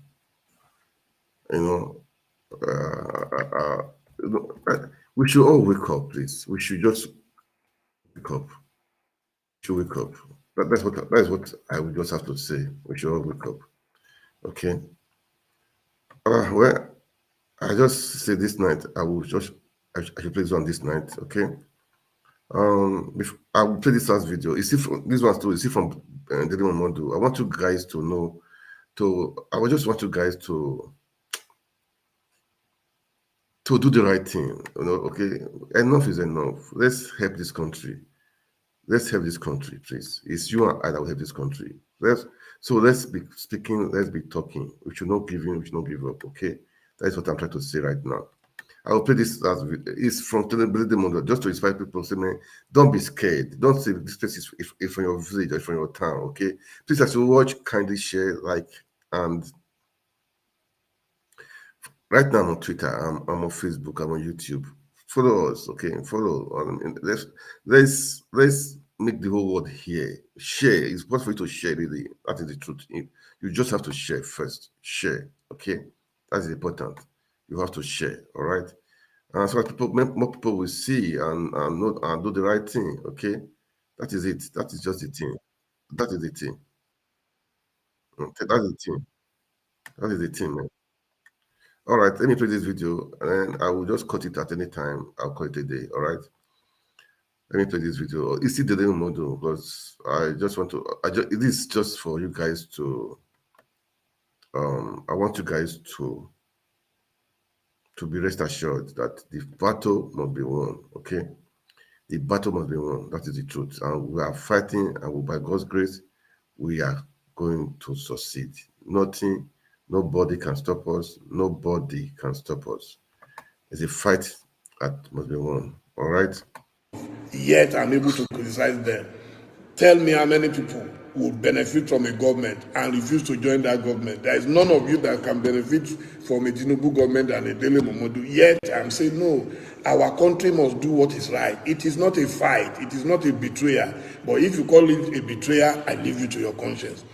We should all wake up, please. We should just wake up. We should wake up. That is what I would just have to say. We should all wake up. Okay. Well, I just say this night I should play this one this night. Okay. I will play this last video. You see, this one too. You see from Daily Momodu. I want you guys to know. I would just want you guys to do the right thing. Okay. Enough is enough. Let's help this country. Let's help this country, please. It's you and I that will help this country. Let's be speaking, let's be talking. We should not give in, we should not give up, okay? That's what I'm trying to say right now. I will play this last video. It's from Telebility Model, just to inspire people, say, man, don't be scared. Don't say this place is from your village or from your town, okay? Please, as you watch, kindly share, like, and right now I'm on Twitter, I'm on Facebook, I'm on YouTube. Follow us, okay? Follow. Let's make the whole world hear. Share. It's possible for you to share, really. That is the truth. You just have to share first. Share, okay? That is important. You have to share, all right? And so that more people will see and know and do the right thing. Okay, that is it. That is just the thing. That is the thing. Okay, that is the thing. That is the thing, man. All right, let me play this video, and I will just cut it at any time. I'll cut it a day. All right. Let me play this video. It's still the new model because I just want to. It is just for you guys to. I want you guys to be rest assured that the battle must be won. Okay, the battle must be won. That is the truth, and we are fighting, and by God's grace, we are going to succeed. Nothing, nobody can stop us. Nobody can stop us. It's a fight that must be won. All right. Yet I'm able to criticize them. Tell me how many people would benefit from a government and refuse to join that government. There is none of you that can benefit from a Tinubu government and a Dele Momodu. Yet I'm saying no, our country must do what is right. It is not a fight. It is not a betrayal. But if you call it a betrayal, I leave you to your conscience.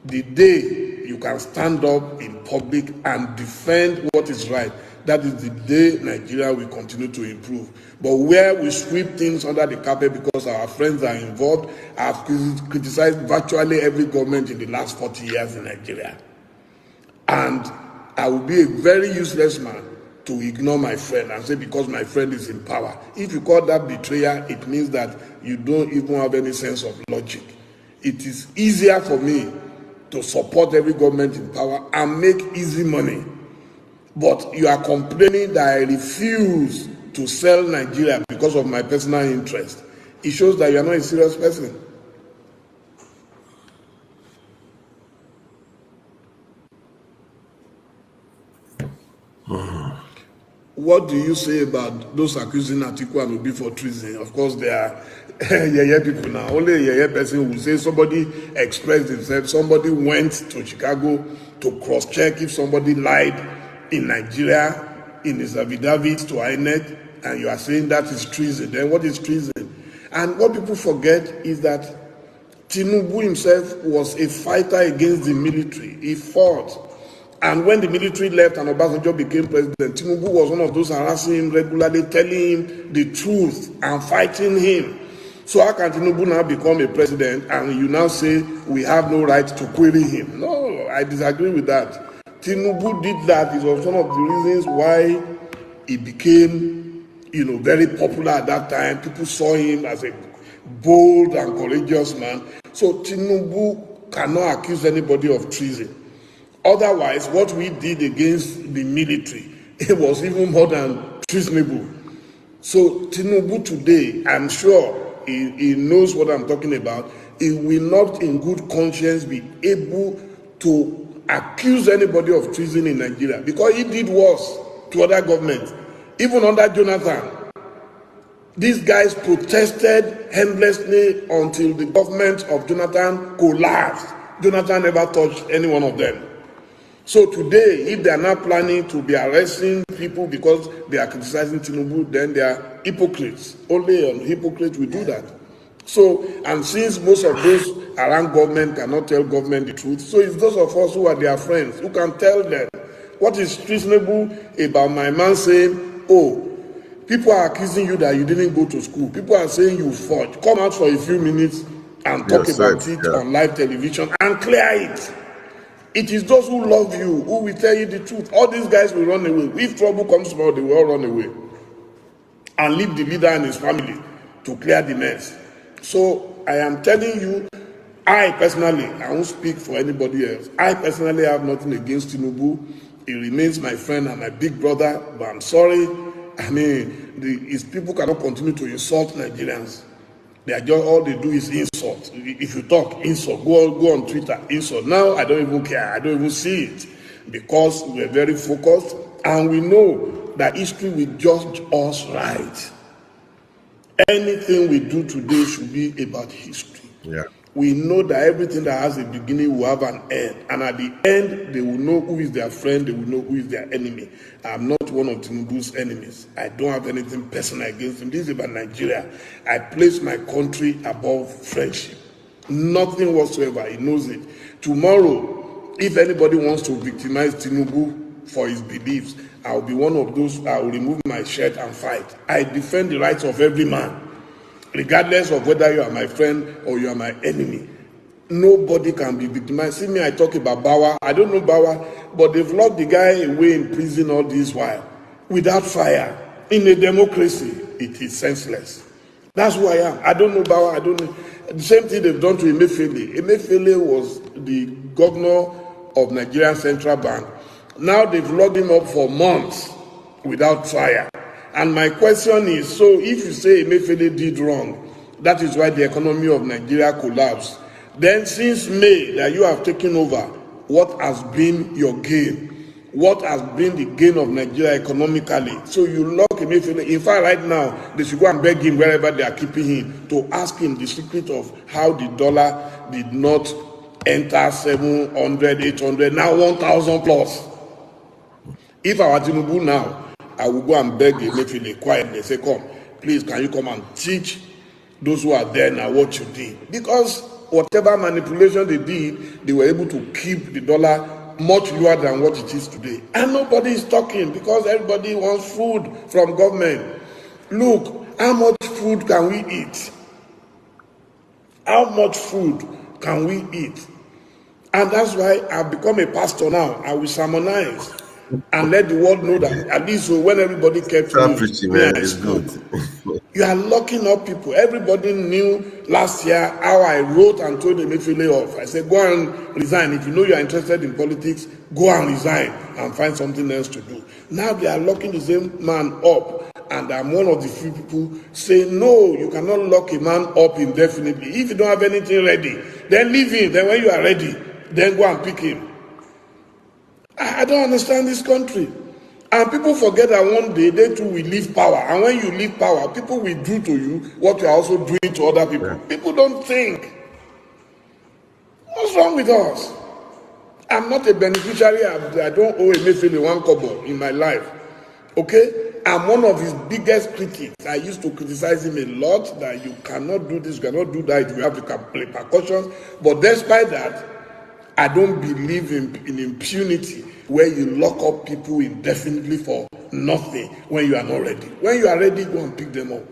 The day you can stand up in public and defend what is right, that is the day Nigeria will continue to improve. But where we sweep things under the carpet because our friends are involved, I have criticized virtually every government in the last 40 years in Nigeria. And I will be a very useless man to ignore my friend and say because my friend is in power. If you call that betrayal, it means that you don't even have any sense of logic. It is easier for me to support every government in power and make easy money. But you are complaining that I refuse to sell Nigeria because of my personal interest. It shows that you are not a serious person. What do you say about those accusing Atiku and Obi for treason? Of course, they are yeye people now. Only a yeye person will say somebody expressed himself, somebody went to Chicago to cross-check if somebody lied in Nigeria in his affidavit to INEC, and you are saying that is treason. Then what is treason? And what people forget is that Tinubu himself was a fighter against the military. He fought. And when the military left and Obasanjo became president, Tinubu was one of those harassing him regularly, telling him the truth and fighting him. So how can Tinubu now become a president and you now say we have no right to query him? No, I disagree with that. Tinubu did that. It was one of the reasons why he became, very popular at that time. People saw him as a bold and courageous man. So Tinubu cannot accuse anybody of treason. Otherwise, what we did against the military, it was even more than treasonable. So Tinubu today, I'm sure he knows what I'm talking about. He will not in good conscience be able to accuse anybody of treason in Nigeria because he did worse to other governments. Even under Jonathan, these guys protested endlessly until the government of Jonathan collapsed. Jonathan never touched any one of them. So today, if they are not planning to be arresting people because they are criticizing Tinubu, then they are hypocrites. Only hypocrites will do that. So, and since most of those around government cannot tell government the truth, so it's those of us who are their friends who can tell them what is treasonable about my man saying, oh, people are accusing you that you didn't go to school. People are saying you fought. Come out for a few minutes and talk about it on live television and clear it. It is those who love you who will tell you the truth. All these guys will run away. If trouble comes about, they will all run away and leave the leader and his family to clear the mess. So I am telling you, I personally, I won't speak for anybody else. I personally have nothing against Tinubu. He remains my friend and my big brother, but I'm sorry. I mean, his people cannot continue to insult Nigerians. They are just, all they do is insult. If you talk, insult. Go on Twitter, insult. Now I don't even care. I don't even see it because we're very focused and we know that history will judge us right. Anything we do today should be about history. Yeah. We know that everything that has a beginning will have an end. And at the end, they will know who is their friend, they will know who is their enemy. I'm not one of Tinubu's enemies. I don't have anything personal against him. This is about Nigeria. I place my country above friendship. Nothing whatsoever. He knows it. Tomorrow, if anybody wants to victimize Tinubu for his beliefs, I'll be one of those that will remove my shirt and fight. I defend the rights of every man, regardless of whether you are my friend or you are my enemy. Nobody can be victimized. See me, I talk about Bawa. I don't know Bawa, but they've locked the guy away in prison all this while without fire. In a democracy, it is senseless. That's who I am. I don't know Bawa. I don't know. The same thing they've done to Emefiele. Emefiele was the governor of Nigerian Central Bank. Now they've locked him up for months without trial. And my question is, so if you say Emefiele did wrong, that is why the economy of Nigeria collapsed. Then since May that you have taken over, what has been your gain? What has been the gain of Nigeria economically? So you lock Emefiele. In fact, right now, they should go and beg him wherever they are keeping him to ask him the secret of how the dollar did not enter 700, 800, now 1,000 plus. If I were Tinubu now, I will go and beg Emefiele quietly, say, come, please, can you come and teach those who are there now what you did? Because whatever manipulation they did, they were able to keep the dollar much lower than what it is today. And nobody is talking because everybody wants food from government. Look, how much food can we eat? How much food can we eat? And that's why I've become a pastor now. I will sermonize and let the world know that at least so when everybody kept preaching, man, it's good. You are locking up people. Everybody knew last year how I wrote and told Emefiele off. I said, go and resign. If you know you are interested in politics, go and resign and find something else to do. Now they are locking the same man up. And I'm one of the few people saying, no, you cannot lock a man up indefinitely. If you don't have anything ready, then leave him. Then when you are ready, then go and pick him. I don't understand this country. And people forget that one day they too will leave power. And when you leave power, people will do to you what you are also doing to other people. People don't think. What's wrong with us? I'm not a beneficiary. I don't owe Emefiele one kobo in my life. Okay? I'm one of his biggest critics. I used to criticize him a lot that you cannot do this, you cannot do that, you have the repercussions. But despite that, I don't believe in impunity where you lock up people indefinitely for nothing when you are not ready. When you are ready, go and pick them up.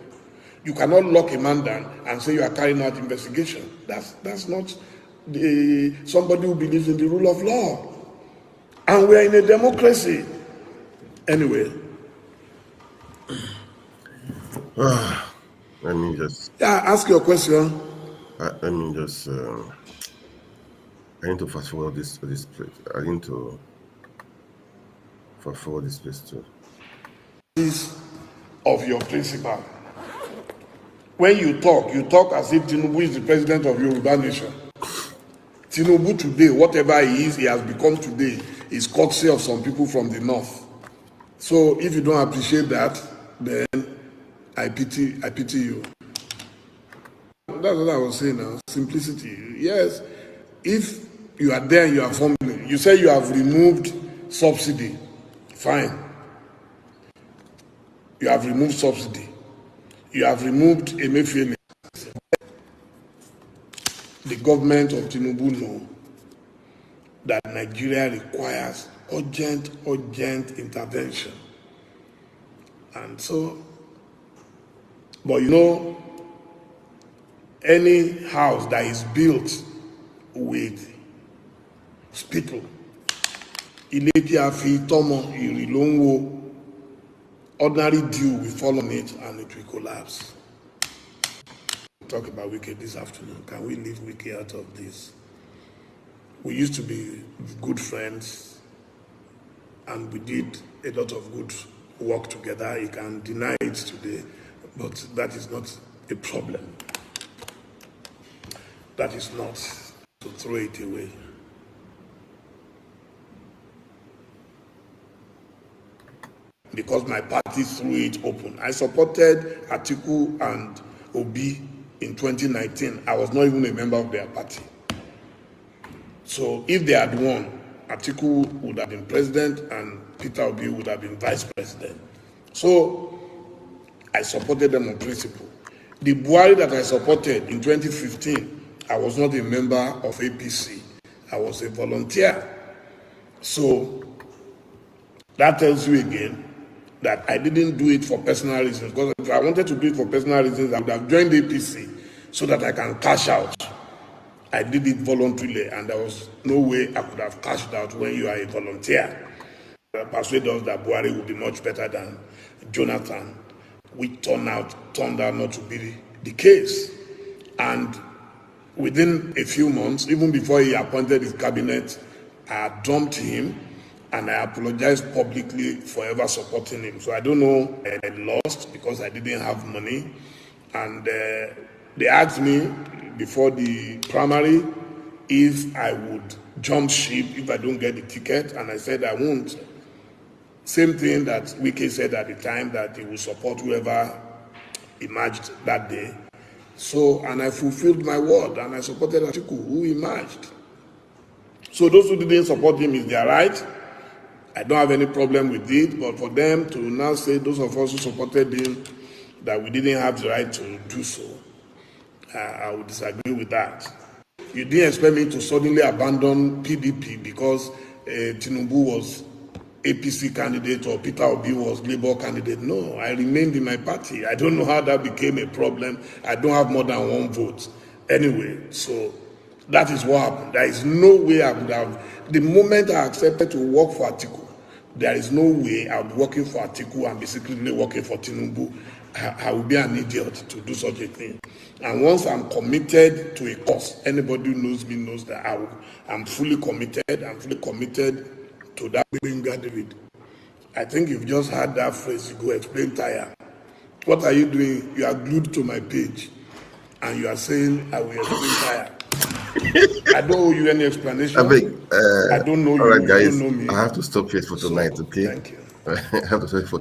You cannot lock a man down and say you are carrying out investigation. That's not somebody who believes in the rule of law. And we are in a democracy. Anyway. Let me just... Yeah, ask your question. Let me just... I need to fast forward this place. I need to fast forward this place too. Of your principal. When you talk as if Tinubu is the president of Yoruba nation. Tinubu today, whatever he is, he has become today, is courtesy of some people from the north. So if you don't appreciate that, then I pity you. That's what I was saying now. Simplicity. Yes, if you are there, you are forming. You say you have removed subsidy. Fine. You have removed subsidy. You have removed Emefiele. The government of Tinubu know that Nigeria requires urgent intervention. And so, but you know, any house that is built with people, ordinary dew will fall on it and it will collapse. Talk about Wike this afternoon. Can we leave Wike out of this? We used to be good friends and we did a lot of good work together. He can deny it today, but that is not a problem. That is not to throw it away. Because my party threw it open. I supported Atiku and Obi in 2019. I was not even a member of their party. So if they had won, Atiku would have been president and Peter Obi would have been vice president. So I supported them on principle. The Buhari that I supported in 2015, I was not a member of APC. I was a volunteer. So That tells you again that I didn't do it for personal reasons. Because if I wanted to do it for personal reasons, I would have joined the APC so that I can cash out. I did it voluntarily, and there was no way I could have cashed out when you are a volunteer. Persuade us that Buhari would be much better than Jonathan, which turned out not to be the case. And within a few months, even before he appointed his cabinet, I dumped him and I apologized publicly for ever supporting him. So I don't know, I lost because I didn't have money. And they asked me before the primary if I would jump ship if I don't get the ticket, and I said I won't. Same thing that Wike said at the time, that he would support whoever emerged that day. So, and I fulfilled my word, and I supported Atiku, who emerged. So those who didn't support him, is their right. I don't have any problem with it, but for them to now say, those of us who supported him, that we didn't have the right to do so, I would disagree with that. You didn't expect me to suddenly abandon PDP because Tinubu was APC candidate or Peter Obi was Labour candidate. No, I remained in my party. I don't know how that became a problem. I don't have more than one vote. Anyway, so that is what happened. There is no way I would have, the moment I accepted to work for Atiku, there is no way I would be working for Atiku and be secretly working for Tinubu. I would be an idiot to do such a thing. And once I'm committed to a cause, anybody who knows me knows that I'm fully committed. I'm fully committed to that Benga David. I think you've just heard that phrase, you go explain tire. What are you doing? You are glued to my page and you are saying I will explain tire. I don't owe you any explanation. I don't know you. All right, guys, you don't know me. I have to stop here for tonight, okay? Thank you. I have to stop for